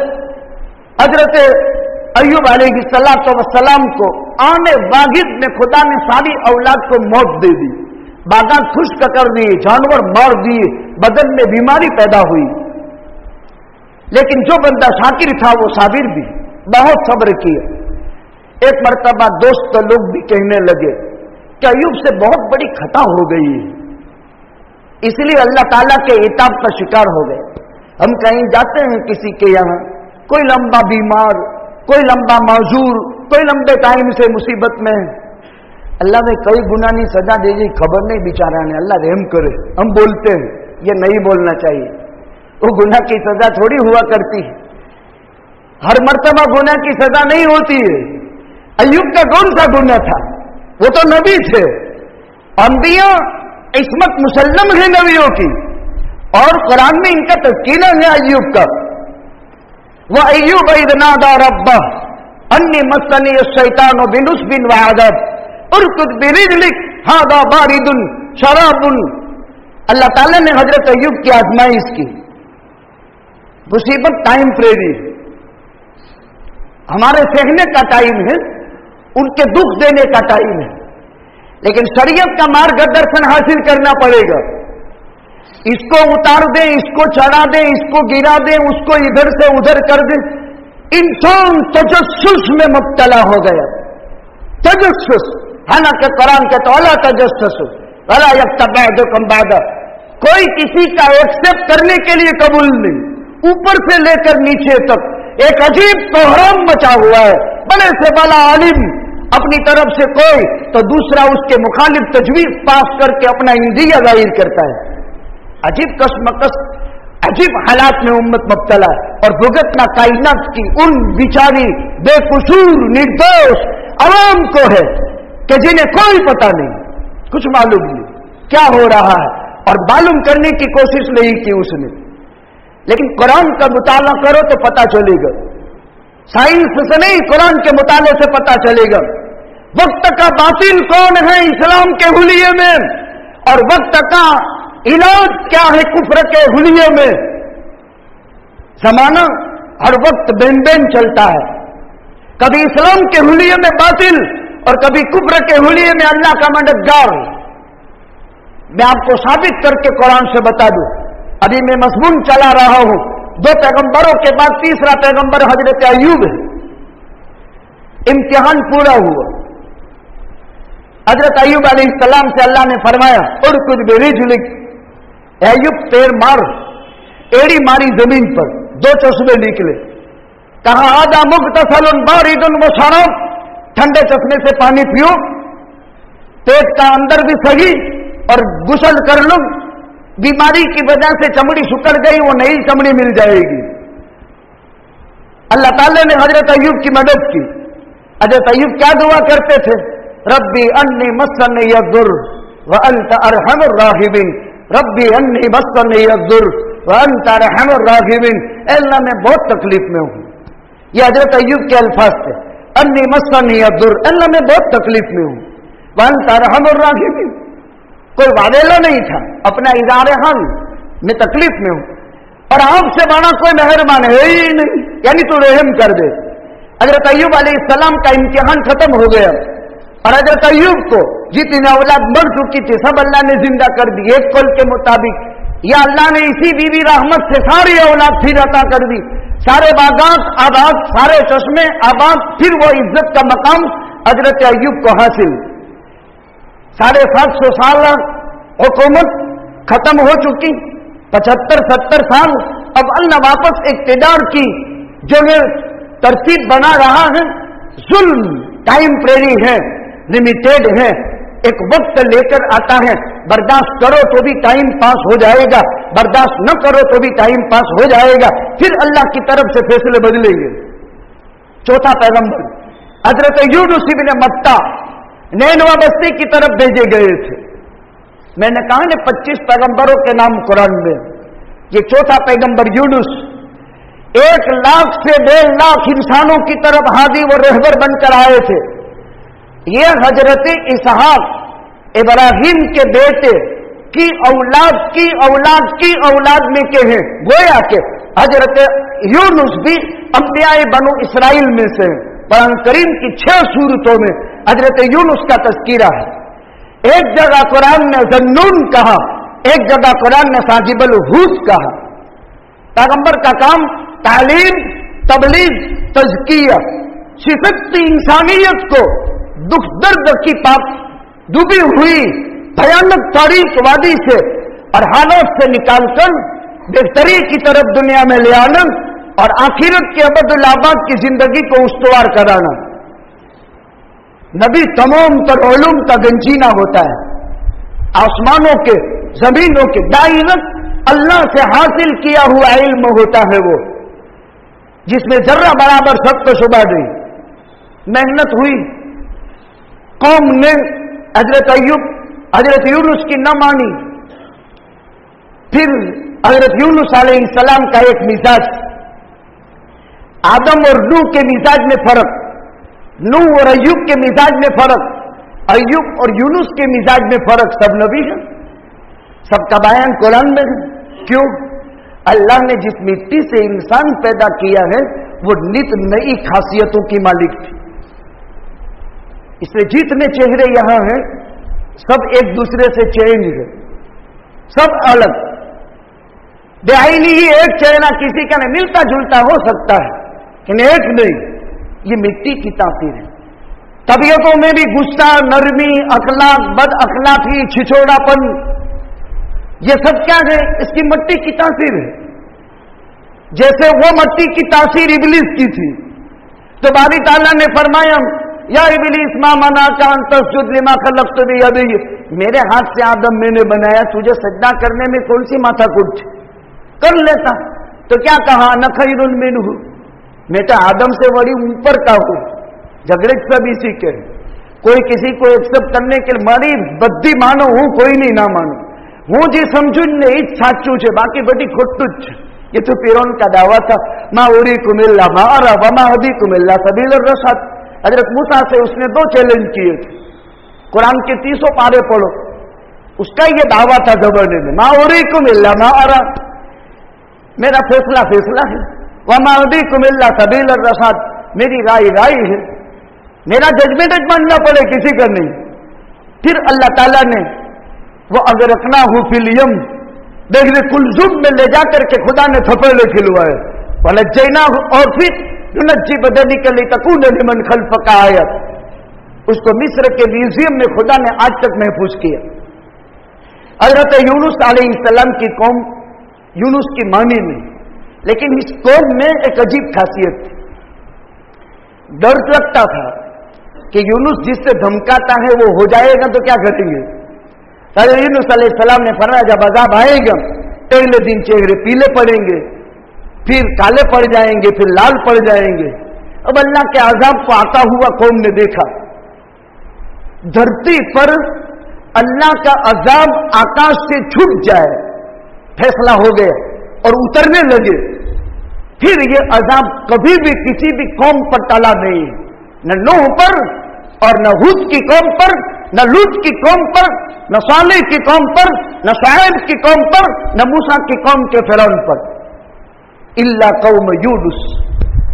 حضرت ایوب علیہ السلام کو آنے واحد میں خدا نے ساری اولاد کو موت دے دی، باغات خشک کر دیے، جانور مار دیے، بدن میں بیماری پیدا ہوئی. لیکن جو بندہ شاکر تھا وہ صابر بھی، بہت صبر کیا. ایک مرتبہ دوست لوگ بھی کہنے لگے کہ ایوب سے بہت بڑی خطا ہو گئی ہے، اس لیے اللہ تعالیٰ کے عتاب کا شکار ہو گئے. ہم کہیں جاتے ہیں کسی کے یہاں، کوئی لمبا بیمار، کوئی لمبا معذور، کوئی لمبے ٹائم سے مصیبت میں ہے، اللہ نے کئی گناہ نہیں سزا دے دی، خبر نہیں بیچارہ نے، اللہ رحم کرے. ہم بولتے ہیں، یہ نہیں بولنا چاہیے. وہ گناہ کی سزا تھوڑی ہوا کرتی ہے، ہر مرتبہ گناہ کی سزا نہیں ہوتی ہے. ایوب کا کون سا گناہ تھا؟ وہ تو نبی تھے، انبیاء عصمت مسلم ہے نبیوں کی، اور قرآن میں ان کا تذکرہ ہے ایوب کا. व अय्यूब इज़ नादा रब्बह अन्नी मस्सनी अश-शैतानु बिनुस्बिन व अज़ब उरकुद बिरिजलिक हादा बारिदुन शराबुन। अल्लाह ताला ने हजरत अय्यूब की आजमाइश की। मुसीबत टाइम प्रेरी, हमारे सहने का टाइम है, उनके दुख देने का टाइम है, लेकिन शरीयत का मार्गदर्शन हासिल करना पड़ेगा। इसको उतार दें, इसको चढ़ा दें, इसको गिरा दें, उसको इधर से उधर कर दें। इंसान तजस्सुस में मुब्तला हो गया। तजस्सुस, हालांकि कुरान के तो अला तजस्सुस वला यक्तबअदुकुम बअदा, कोई किसी का एक्सेप्ट करने के लिए कबूल नहीं, ऊपर से लेकर नीचे तक एक अजीब कोहराम मचा हुआ है। बड़े से बड़ा आलिम अपनी तरफ से कोई तो दूसरा उसके मुखालिफ तजवीज पास करके अपना इंदिया जाहिर करता है। अजीब कशमकश, अजीब हालात में उम्मत मुब्तला है और भुगतना कायनात की उन बिचारी बेकसूर निर्दोष अवाम को है कि जिन्हें कोई पता नहीं, कुछ मालूम नहीं क्या हो रहा है और मालूम करने की कोशिश नहीं की उसने। लेकिन कुरान का मुताला करो तो पता चलेगा, साइंस से नहीं कुरान के मुताले से पता चलेगा वक्त का बातिल कौन है इस्लाम के हुलिये में और वक्त का इलाज क्या है कुफ्र के हुलिये में। जमाना हर वक्त बेन बेन चलता है, कभी इस्लाम के हुलिये में बातिल और कभी कुफ्र के हुलिये में अल्लाह का मददगार। मैं आपको साबित करके कुरान से बता दूं, अभी मैं मजमून चला रहा हूं, 2 पैगंबरों के बाद तीसरा पैगंबर हजरत अय्यूब है। इम्तिहान पूरा हुआ, हजरत अय्यूब अलैहिस्सलाम से अल्लाह ने फरमाया उरकुद बिरिजलिक, अय्यूब पैर मार, एड़ी मारी जमीन पर, 2 चश्मे निकले। कहा आदा मुगतसलुन बारिदुन व शराब, ठंडे चश्मे से पानी पियो, पेट का अंदर भी सही और गुसल कर लो, बीमारी की वजह से चमड़ी सुकड़ गई वो नई चमड़ी मिल जाएगी। अल्लाह ताला ने हजरत अय्यूब की मदद की। हजरत अय्यूब क्या दुआ करते थे? रब्बी अन्नी मस्सनी यद्दुर व अंत अरहमुर राहिमीन, रब्बी अन्नी मस्सनी यद्दुर व अंत अरहमुर राहिमीन। अल्लाह मैं बहुत तकलीफ में हूं, ये हजरत अय्यूब के अल्फाज थे। अन्नी मस्सनी यद्दुर, अल्लाह मैं बहुत तकलीफ में हूं, व अंत अरहमुर राहिमीन, कोई वादेला नहीं था, अपना इज़हार हाल मैं तकलीफ में हूं और आपसे बड़ा कोई मेहरबान है ही नहीं, यानी तू रहम कर दे। हजरत अय्यूब अलैहिस्सलाम का इम्तिहान खत्म हो गया और हजरत अय्यूब को जितनी औलाद मर चुकी थी सब अल्लाह ने जिंदा कर दी। एक कौल के मुताबिक या अल्लाह ने इसी बीवी रहमत से सारी औलाद फिर अता कर दी, सारे बागात आबाद, सारे चश्मे आबाद, फिर वो इज्जत का मकाम हजरत अय्यूब को हासिल। 750 साल हुकूमत खत्म हो चुकी, 75-70 साल, अब अल्लाह वापस इक्तिदार की जो है तरतीब बना रहा है। जुल्म टाइमप्रेरी है, लिमिटेड है, एक वक्त लेकर आता है, बर्दाश्त करो तो भी टाइम पास हो जाएगा, बर्दाश्त न करो तो भी टाइम पास हो जाएगा, फिर अल्लाह की तरफ से फैसले बदलेंगे। चौथा पैगंबर हजरत यूनुस इब्न मत्ता नैनवा बस्ती की तरफ भेजे गए थे। मैंने कहा ना 25 पैगंबरों के नाम कुरान में, ये चौथा पैगंबर यूनुस 1 लाख से 1.5 लाख इंसानों की तरफ हादी व रहबर बनकर आए थे। ये हजरत इसहाक इब्राहिम के बेटे की औलाद की औलाद की औलाद में के हैं। गोया के हजरत यूनुस भी अंबियाए बनु इसराइल में से हैं। कुरान करीम की 6 सूरतों में हजरत यूनुस का तज़किरा है। एक जगह कुरान ने ज़न्नून कहा, एक जगह कुरान ने साजिबुल हूद कहा। पैगंबर का काम तालीम, तबलीग, तज़किया, सिफत इंसानियत को दुख दर्द की पाप डूबी हुई भयानक तारीख वादी से और हालात से निकालकर बेहतरी की तरफ दुनिया में ले आना और आखिरत के अबदुल आबाद की जिंदगी को उस्तवार कराना। नबी तमाम तर उलूम का गंजीना होता है, आसमानों के जमीनों के डायरेक्ट अल्लाह से हासिल किया हुआ इल्म होता है वो, जिसमें जर्रा बराबर शक तो शुबा नहीं। मेहनत हुई, कौम ने हजरत यूनुस की न मानी। फिर हजरत यूनुस अलैहिस्सलाम का एक मिजाज, आदम और नूह के मिजाज में फर्क, नूह और अय्यूब के मिजाज में फर्क, अय्यूब और यूनुस के मिजाज में फर्क। सब नबी हैं, सबका बयान कुरान में है। क्यों? अल्लाह ने जिस मिट्टी से इंसान पैदा किया है वो नित नई खासियतों की मालिक थी। इसलिए जितने चेहरे यहां हैं सब एक दूसरे से चेंज है, सब अलग। बेआईनी ही एक चेहरा किसी का नहीं, मिलता जुलता हो सकता है लेकिन एक नहीं। ये मिट्टी की तासीर है। तबीयतों में भी गुस्सा, नरमी, अखलाक, बद अखलाकी, छिछोड़ापन, ये सब क्या है? इसकी मिट्टी की तासीर है। जैसे वो मिट्टी की तासीर इब्लिस की थी तो बारी ताला ने फरमाया, या इब्लिस मा मना का तस्जुद लिमा खलक़्तु बियदी, मेरे हाथ से आदम मैंने बनाया, तुझे सजदा करने में कौन सी माथा कुट? कर लेता। तो क्या कहा? न खैरुन मिन्हु, मैं तो आदम से बड़ी ऊपर का हूं। झगड़े सब इसी के, कोई किसी को एक्सेप्ट करने के लिए मारी बद्दी मानो हूं, कोई नहीं ना मानो हूं जी समझू ने ही साचू है, बाकी बड़ी खोटू है। ये तो फिरौन का दावा था, मा उरी कुमिल्ला मारा वमा हदी कुमिल्ला सबील रशाद। हजरत मूसा से उसने 2 चैलेंज किए थे। कुरान के 30 पारे पढ़ो, उसका ये दावा था जमाने में, मा उरी कुमिल्ला मारा, मेरा फैसला फैसला है, वमा हदी कुमिल्ला सबील रशाद, मेरी राय राय है, मेरा जजमेंट मानना पड़े किसी का नहीं। फिर अल्लाह ताला ने वो अगर रखना हो फिलियम देखने कुलजुम में ले जाकर के खुदा ने थपेले खिलवाए, भले जैना, और फिर नज्जी बदनी के लिए तकून लिमन खल्फ का आयत, उसको मिस्र के म्यूजियम में खुदा ने आज तक महफूज किया। हजरत यूनुस अलैहिस्सलाम की कौम यूनुस की मानी नहीं, लेकिन इस कौम में एक अजीब खासियत थी। डर लगता था कि यूनुस जिससे धमकाता है वो हो जाएगा तो क्या करेंगे। हजरत यूनुस अलैहिस्सलाम ने फरमाया, जब अज़ाब आएगा पहले दिन चेहरे पीले पड़ेंगे, फिर काले पड़ जाएंगे, फिर लाल पड़ जाएंगे। अब अल्लाह के अज़ाब को आता हुआ कौम ने देखा। धरती पर अल्लाह का अज़ाब आकाश से छूट जाए फैसला हो गया और उतरने लगे, फिर ये अज़ाब कभी भी किसी भी कौम पर टला नहीं, न नूह पर और न हूद की कौम पर, न लूत की कौम पर, न सालेह की कौम पर, न शुएब की कौम पर, न मूसा की कौम के फिरौन पर, इल्ला कौम यूनुस।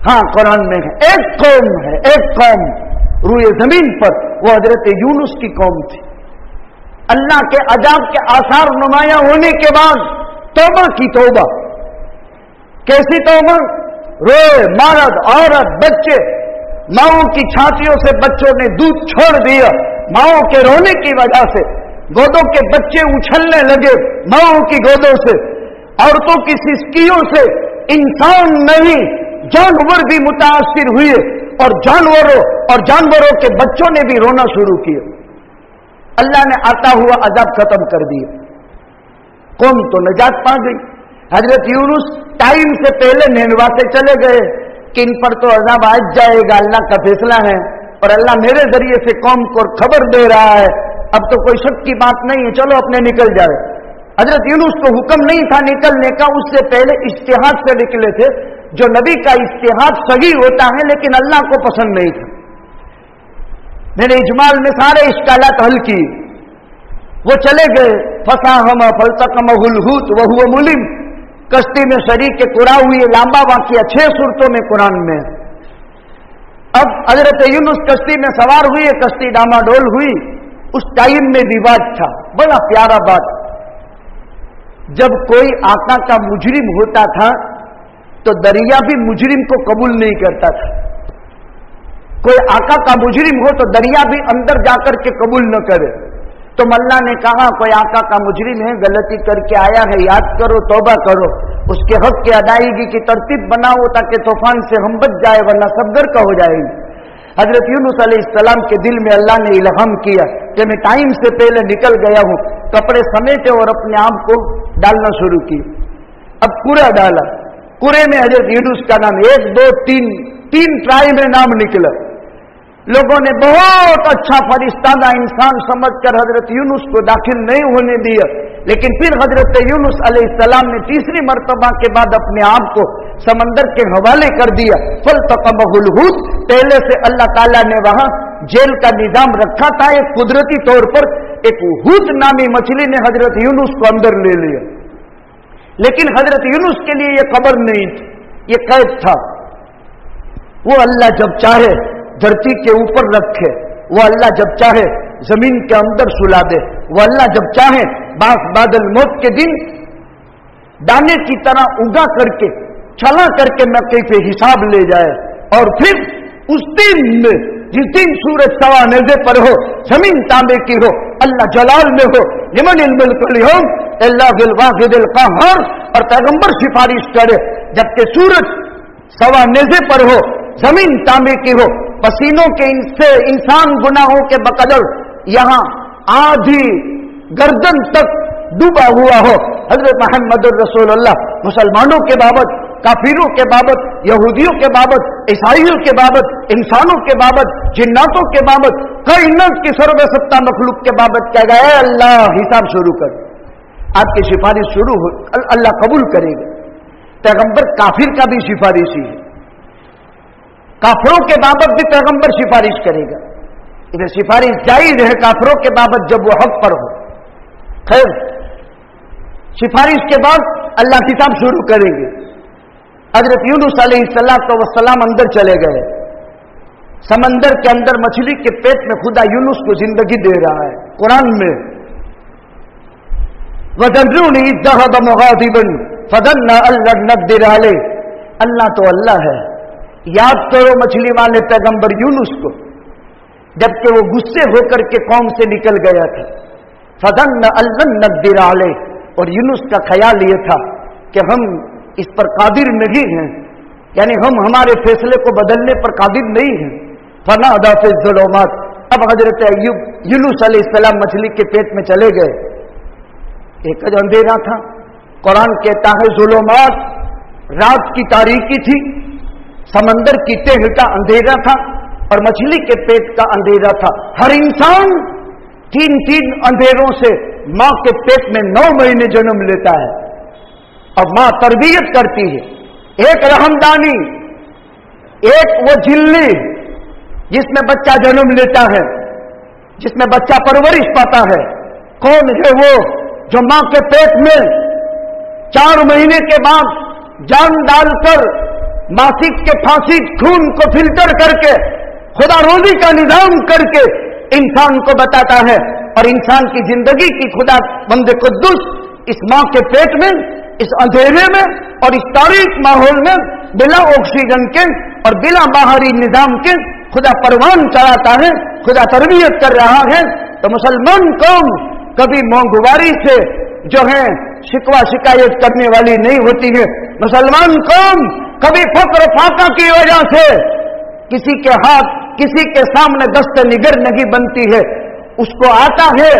हाँ, कुरान में है एक कौम है, एक कौम रूए जमीन पर, वो हजरत यूनुस की कौम थी। अल्लाह के अजाब के आसार नुमाया होने के बाद तौबा की तौबा। कैसी तौबा? रोए मर्द औरत बच्चे, माओ की छातियों से बच्चों ने दूध छोड़ दिया, माओ के रोने की वजह से गोदों के बच्चे उछलने लगे माओ की गोदों से, औरतों की सिसकियों से इंसान नहीं जानवर भी मुतासिर हुए और जानवरों के बच्चों ने भी रोना शुरू किया। अल्लाह ने आता हुआ अजाब खत्म कर दिया, कौम तो नजात पा गई। हजरत यूनुस टाइम से पहले निनवा से चले गए कि इन पर तो अजाब आ जाएगा, अल्लाह का फैसला है और अल्लाह मेरे जरिए से कौम को खबर दे रहा है, अब तो कोई शक की बात नहीं है, चलो अपने निकल जाए। हजरत यूनुस को हुक्म नहीं था निकलने का, उससे पहले इज्तिहाद से निकले थे। जो नबी का इज्तिहाद सही होता है लेकिन अल्लाह को पसंद नहीं था। मैंने इजमाल में सारे इश्कालात हल किए, वो चले गए। फसाहमा फल्तकमहुल हूत वहुव मुलिम, कश्ती में शरीक के कुरा हुई, लंबा वाकया 6 सूरतों में कुरान में। अब हजरत यूनुस कश्ती में सवार हुए, कश्ती डामाडोल हुई। उस टाइम में रिवाज था, बड़ा प्यारा बात, जब कोई आका का मुजरिम होता था तो दरिया भी मुजरिम को कबूल नहीं करता था। कोई आका का मुजरिम हो तो दरिया भी अंदर जाकर के कबूल न करे। तो अल्लाह ने कहा कोई आका का मुजरिम है, गलती करके आया है, याद करो, तौबा करो, उसके हक की अदायगी की तरतीब बनाओ ताकि तूफान से हम बच जाए, वरना सब गर्क हो जाएंगे। हजरत यूनुस अलैहिस्सलाम के दिल में अल्लाह ने इल्हाम किया कि मैं टाइम से पहले निकल गया हूं। कपड़े समेटे और अपने आप को डालना शुरू की। अब कूड़ा डाला, कूड़े में हजरत यूनुस का नाम 1 2 3 ट्राई में नाम निकला। लोगों ने बहुत अच्छा फरिश्ताना इंसान समझकर हजरत यूनुस को दाखिल नहीं होने दिया, लेकिन फिर हजरत यूनुस अलैहिस्सलाम ने तीसरी मर्तबा के बाद अपने आप को समंदर के हवाले कर दिया। फल्तक़महुल हूत, पहले से अल्लाह ताला ने वहां जेल का निजाम रखा था। एक कुदरती तौर पर एक हूत नामी मछली ने हजरत यूनुस को अंदर ले लिया, लेकिन हजरत यूनुस के लिए यह कब्र नहीं थी, ये कैद था। वो अल्लाह जब चाहे धरती के ऊपर रखे, वो अल्लाह जब चाहे जमीन के अंदर सुला दे, वो अल्लाह जब चाहे बास बादल मौत के दिन दाने की तरह उगा करके छला करके मक्के पे हिसाब ले जाए, और फिर उस दिन में जिस दिन सूरज सवा नेज़े पर हो, जमीन तांबे की हो, अल्लाह जलाल में हो, लिमनिल मुल्कुल यौम लिल्लाहिल वाहिदिल क़हार, और पैगंबर सिफारिश करे जबकि सूरज सवा नेज़े पर हो, जमीन तांबे की हो, पसीनों के इनसे इंसान गुनाहों के बकदर यहां आधी गर्दन तक डूबा हुआ हो। हजरत मोहम्मद रसूलुल्लाह मुसलमानों के बाबत, काफिरों के बाबत, यहूदियों के बाबत, ईसाइयों के बाबत, इंसानों के बाबत, जिन्नातों के बाबत, कायनात की सर्वसत्ता मखलूक के बाबत कह गए, अल्लाह हिसाब शुरू कर, आपकी सिफारिश शुरू हो, अल्लाह कबूल करेगा। पैगंबर काफिर का भी सिफारिशी है, काफिरों के बाबत भी पैगंबर सिफारिश करेगा। इधर सिफारिश जायज है काफिरों के बाबत जब वो हक पर हो। खैर, सिफारिश के बाद अल्लाह किताब शुरू करेंगे। हजरत यूनुस अलैहिस्सलाम अंदर चले गए, समंदर के अंदर मछली के पेट में खुदा यूनुस को जिंदगी दे रहा है। कुरान में वज़न्नुनी ज़हब मुग़ाज़िबन फ़ज़न्ना अल्लन नक़दिर अलैह, अल्लाह तो अल्लाह है। याद करो मछली वाले पैगंबर यूनुस को, जबकि वो गुस्से होकर के कौम से निकल गया था। फ़ज़न्ना अल्लन नक़दिर अलैह, और यूनुस का ख्याल ये था कि हम इस पर कादिर नहीं हैं, यानी हम हमारे फैसले को बदलने पर कादिर नहीं हैं। फ़नादा फ़ी ज़ुलुमात, अब हजरत यूनुस अलैहिस्सलाम मछली के पेट में चले गए। एक अंधेरा था, कुरान कहता है ज़ुलुमात, रात की तारीकी थी, समंदर की तह का अंधेरा था और मछली के पेट का अंधेरा था। हर इंसान तीन तीन अंधेरों से मां के पेट में 9 महीने जन्म लेता है, और मां तरबियत करती है। एक रहमदानी, एक वो झिल्ली जिसमें बच्चा जन्म लेता है, जिसमें बच्चा परवरिश पाता है। कौन है वो जो मां के पेट में 4 महीने के बाद जान डालकर मासिक के फांसी खून को फिल्टर करके खुदा रोजी का निजाम करके इंसान को बताता है, और इंसान की जिंदगी की खुदा बंदे कुद्दुस इस मां के पेट में, इस अंधेरे में और इस तारीक माहौल में बिला ऑक्सीजन के और बिला बाहरी निजाम के खुदा परवान चढ़ाता है, खुदा तरबियत कर रहा है। तो मुसलमान कौम कभी मोंगवारी से जो है शिकवा शिकायत करने वाली नहीं होती है। मुसलमान कौम कभी फक्र फाका की वजह से किसी के हाथ, किसी के सामने दस्त निगर नहीं बनती है। उसको आता है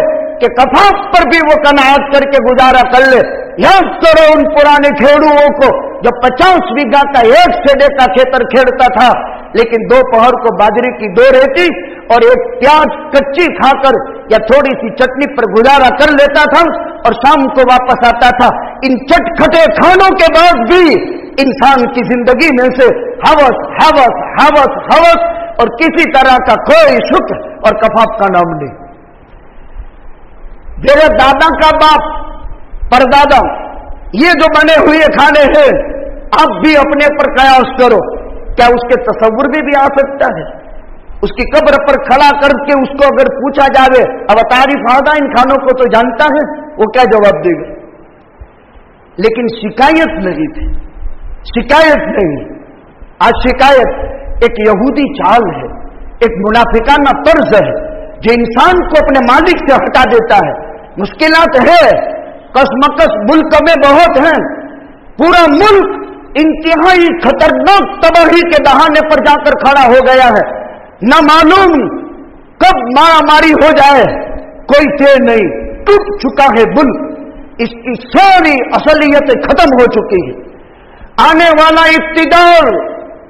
कि कफाफ पर भी वो कनात करके गुजारा कर ले। याद करो उन पुराने खेड़ुओं को जो 50 बीघा का 1 सेडे का खेतर खेड़ता था, लेकिन दोपहर को बाजरे की 2 रोटी और एक प्याज कच्ची खाकर या थोड़ी सी चटनी पर गुजारा कर लेता था और शाम को वापस आता था। इन चटखटे खानों के बाद भी इंसान की जिंदगी में से हवस हवस हवस हवस और किसी तरह का कोई शुक्र और कफाफ का नाम नहीं। मेरे दादा का बाप, परदादा, ये जो बने हुए खाने हैं, आप भी अपने पर कयास करो, क्या उसके तस्वुर में भी आ सकता है? उसकी कब्र पर खड़ा करके उसको अगर पूछा जावे, अब तारीफ आदा इन खानों को तो जानता है, वो क्या जवाब देगा? लेकिन शिकायत नहीं थी, शिकायत नहीं। आज शिकायत एक यहूदी चाल है, एक मुनाफिकाना तर्ज है जो इंसान को अपने मालिक से हटा देता है। मुश्किलात है, कसमकस मुल्क में बहुत हैं, पूरा मुल्क इंतहाई खतरनाक तबाही के बहाने पर जाकर खड़ा हो गया है। न मालूम कब मारामारी हो जाए, कोई तय नहीं, टूट चुका है मुल्क, इसकी सारी असलियतें खत्म हो चुकी है। आने वाला इक्तिदार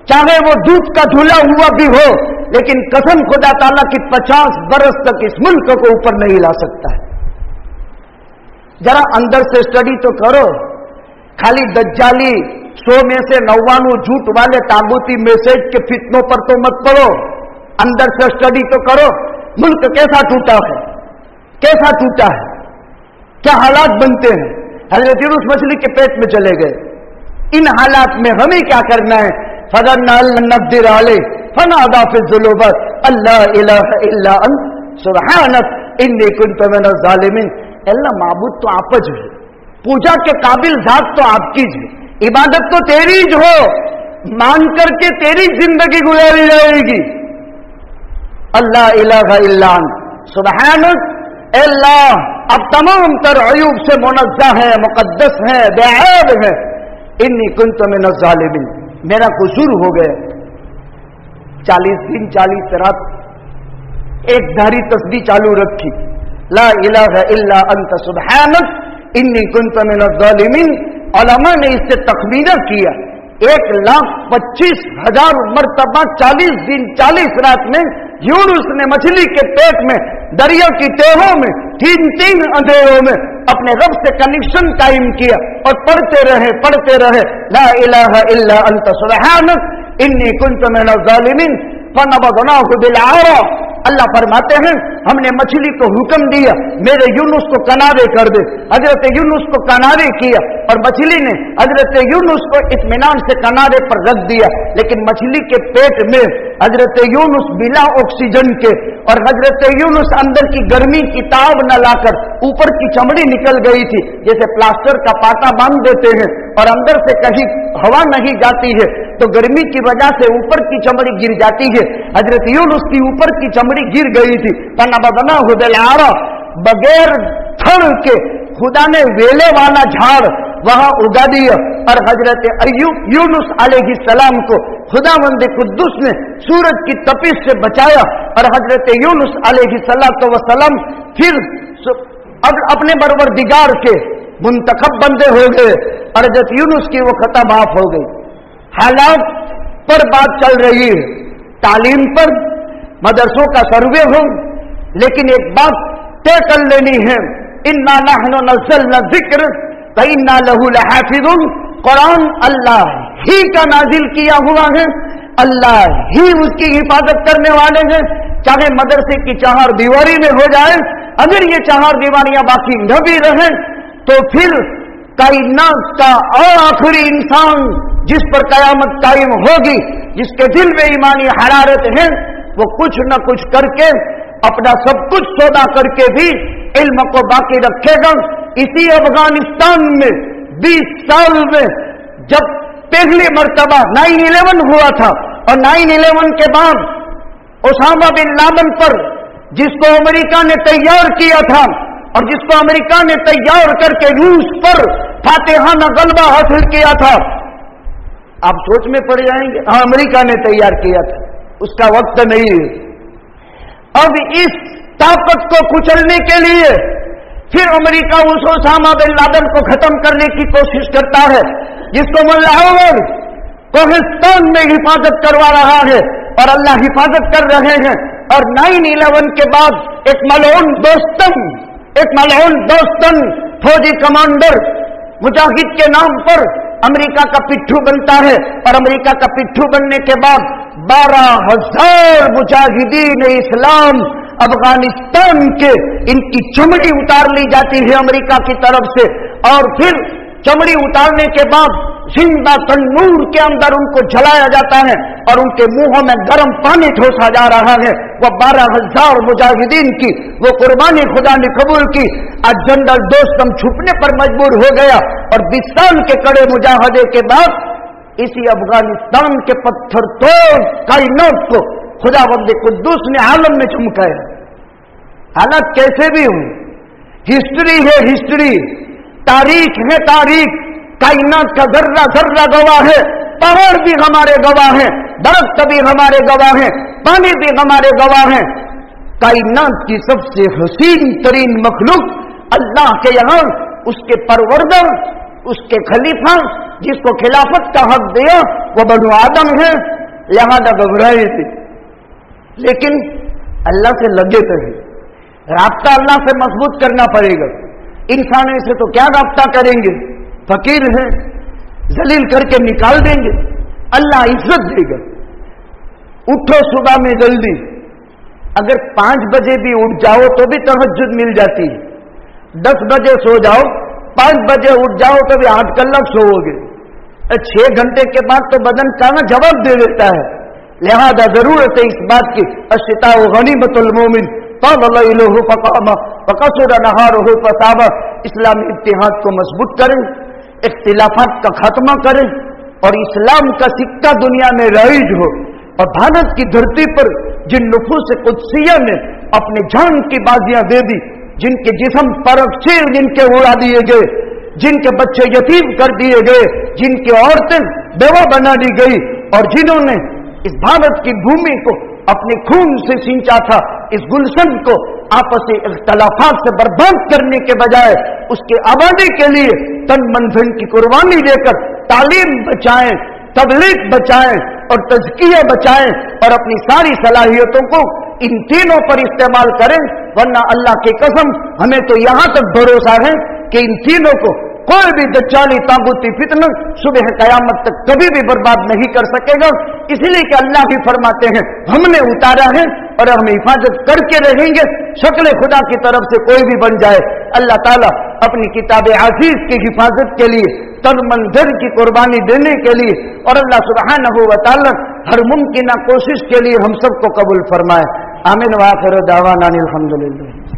चाहे वो दूध का धुला हुआ भी हो, लेकिन कसम खुदा ताला की 50 बरस तक इस मुल्क को ऊपर नहीं ला सकता है। जरा अंदर से स्टडी तो करो, खाली दज्जाली 100 में से 99 झूठ वाले तागूती मैसेज के फितनों पर तो मत पड़ो, अंदर से स्टडी तो करो। मुल्क कैसा टूटा है, कैसा टूटा है, क्या हालात बनते हैं। हजरत यूनुस मछली के पेट में चले गए। इन हालात में हमें क्या करना है? फदन्नदिर अलैहि फनादा फी ज़ुलुमात अल्ला इलाहा इल्ला अंत सुब्हानक इन्नी कुन्तु मिनज़ ज़ालिमीन। अल्लाह माबूद तो आप ज है, पूजा के काबिल जात तो आपकी ज है, इबादत तो तेरी ज हो, मान करके तेरी जिंदगी गुजारी जाएगी। अल्लाह इलाहा इल्ला अंत सुब्हानक, अल्लाह अब तमाम तर अयूब से मुनज़्ज़ह है, मुक़द्दस है, बेऐब है। इन्नी कुन्तु मिनज़ ज़ालिमीन, मेरा कसूर हो गया। 40 दिन 40 रात एक धारी तस्बीह चालू रखी, ला इलाहा इल्ला अंत सुब्हानक इन्नी कुन्तु मिनज़ ज़ालिमीन। उलमा ने इससे तखमीना किया 1,25,000 मरतबा 40 दिन 40 रात में यूनुस ने मछली के पेट में, दरिया की तहों में, 3 अंधेरों में अपने रब से कनेक्शन कायम किया और पढ़ते रहे ला इलाहा इल्ला अंत सुब्हानक इन्नी कुन्तु मिनज़ ज़ालिमीन फनबज़नाहु बिलआरा। अल्लाह फरमाते हैं हमने मछली को हुक्म दिया मेरे यूनुस को किनारे कर दे। हजरत यूनुस को किनारे किया और मछली ने हजरत यूनुस को इत्मीनान से किनारे पर रख दिया। लेकिन मछली के पेट में हजरत यूनुस बिना ऑक्सीजन के और हजरत यूनुस अंदर की गर्मी की ताब न लाकर ऊपर की चमड़ी निकल गई थी। जैसे प्लास्टर का पाटा बांध देते हैं और अंदर से कहीं हवा नहीं जाती है तो गर्मी की वजह से ऊपर की चमड़ी गिर जाती है। हजरत यूनुस की ऊपर की चमड़ी गिर गई थी। फनबज़नाहु बिलआरा, बगैर थड़ के खुदा ने वेले वाला झाड़ वहां उगा दिया और हजरत यूनुस अलैहिस्सलाम को खुदावंद कुद्दुस ने सूरज की तपिश से बचाया और हजरत यूनुस अलैहिस्सलाम फिर अब अपने परवरदिगार के मुंतखब बंदे हो गए और हजरत यूनुस की वो खता माफ हो गई। हालात पर बात चल रही है, तालीम पर मदरसों का सर्वे हो, लेकिन एक बात तय कर लेनी है, इन्ना नहनु नज़्ज़लना ज़िक्र व इन्ना लहु लहाफ़िज़ून। कुरान अल्लाह ही का नाजिल किया हुआ है, अल्लाह ही उसकी हिफाजत करने वाले हैं। चाहे मदरसे की 4 दीवारी में हो जाए, अगर ये 4 दीवारियां बाकी न भी रहें तो फिर कायनात का आखिरी इंसान जिस पर कयामत कायम होगी, जिसके दिल में ईमानी हरारत है, वो कुछ न कुछ करके अपना सब कुछ सौदा करके भी इल्म को बाकी रखेगा। इसी अफगानिस्तान में 20 साल में जब पहली मर्तबा 9/11 हुआ था और 9/11 के बाद ओसामा बिन लादेन पर जिसको अमेरिका ने तैयार किया था और जिसको अमेरिका ने तैयार करके रूस पर फातेहाना गलबा हासिल किया था, आप सोच में पड़ जाएंगे। हाँ, अमेरिका ने तैयार किया था, उसका वक्त नहीं है। अब इस ताकत को कुचलने के लिए फिर अमेरिका उस ओसामा बिन लादेन को खत्म करने की कोशिश करता है, जिसको मुल्ला उमर कोहिस्तान में हिफाजत करवा रहा है और अल्लाह हिफाजत कर रहे हैं। और 9/11 के बाद एक मलऊन दोस्तन फौजी कमांडर मुजाहिद के नाम पर अमेरिका का पिट्ठू बनता है और अमेरिका का पिट्ठू बनने के बाद 12,000 मुजाहिदीन इस्लाम अफगानिस्तान के इनकी चमड़ी उतार ली जाती है अमेरिका की तरफ से। और फिर चमड़ी उतारने के बाद जिंदा तन्नूर के अंदर उनको जलाया जाता है और उनके मुंहों में गर्म पानी ठोसा जा रहा है। वो 12,000 मुजाहिदीन की वो कुर्बानी खुदा ने कबूल की। आज जनरल दोस्तम छुपने पर मजबूर हो गया और 20 साल के कड़े मुजाहदे के बाद इसी अफगानिस्तान के पत्थर तोड़ कायनात को खुदावंद कुद्दूस ने आलम में चमकाया। हालात कैसे भी हो, हिस्ट्री है हिस्ट्री, तारीख है तारीख, कायनात का जर्रा जर्रा गवाह है, पहाड़ भी हमारे गवाह हैं, दरख्त भी हमारे गवाह हैं, पानी भी हमारे गवाह हैं। कायनात की सबसे हसीन तरीन मखलूक अल्लाह के यहाँ उसके परवरदर, उसके खलीफा जिसको खिलाफत का हक दिया वो बनु आदम है। लिहाजा घबराए थे, लेकिन अल्लाह से लगे थे। राब्ता अल्लाह से मजबूत करना पड़ेगा। इंसानों से तो क्या राब्ता करेंगे, फकीर है, जलील करके निकाल देंगे, अल्लाह इज्जत देगा। उठो सुबह में जल्दी, अगर 5 बजे भी उठ जाओ तो भी तहज्जुद मिल जाती है। 10 बजे सो जाओ, 5 बजे उठ जाओ तो भी 8 कलाक सोओगे। 6 घंटे के बाद तो बदन खाना जवाब दे देता है। लिहाजा जरूरत है इस बात की, अश्ता गनीमतुल मोमिन इस्लामी इत्तेहाद को मजबूत करें, इख्तिलाफात का खात्मा करें और इस्लाम का सिक्का दुनिया में राइज हो। और भारत की धरती पर जिन नुफूस कुदसिया ने अपने जान की बाजियां दे दी, जिनके जिस्म परक्षे जिनके उड़ा दिए गए, जिनके बच्चे यतीम कर दिए गए, जिनकी औरतें बेवा बना दी गई, और जिन्होंने इस भारत की भूमि को अपने खून से सींचा था, इस गुलशन को आपसी इख्तलाफात से बर्बाद करने के बजाय उसके आबादी के लिए तन मन धन की कुर्बानी देकर तालीम बचाएं, तबलीग बचाएं और तज़किया बचाएं और अपनी सारी सलाहियतों को इन तीनों पर इस्तेमाल करें। वरना अल्लाह की कसम हमें तो यहां तक भरोसा है कि इन तीनों को कोई भी दज्जाली ताबूती फितना सुबह कयामत तक कभी भी बर्बाद नहीं कर सकेगा। इसलिए कि अल्लाह भी फरमाते हैं हमने उतारा है और हम हिफाजत करके रहेंगे, शक्ल खुदा की तरफ से कोई भी बन जाए। अल्लाह ताला अपनी किताब अजीज की हिफाजत के लिए तन मन धन की कुर्बानी देने के लिए और अल्लाह सुब्हानहू व तआला हर मुमकिन कोशिश के लिए हम सबको कबूल फरमाए। आमीन व आखिर दावाना अनिल हम्दुलिल्लाह।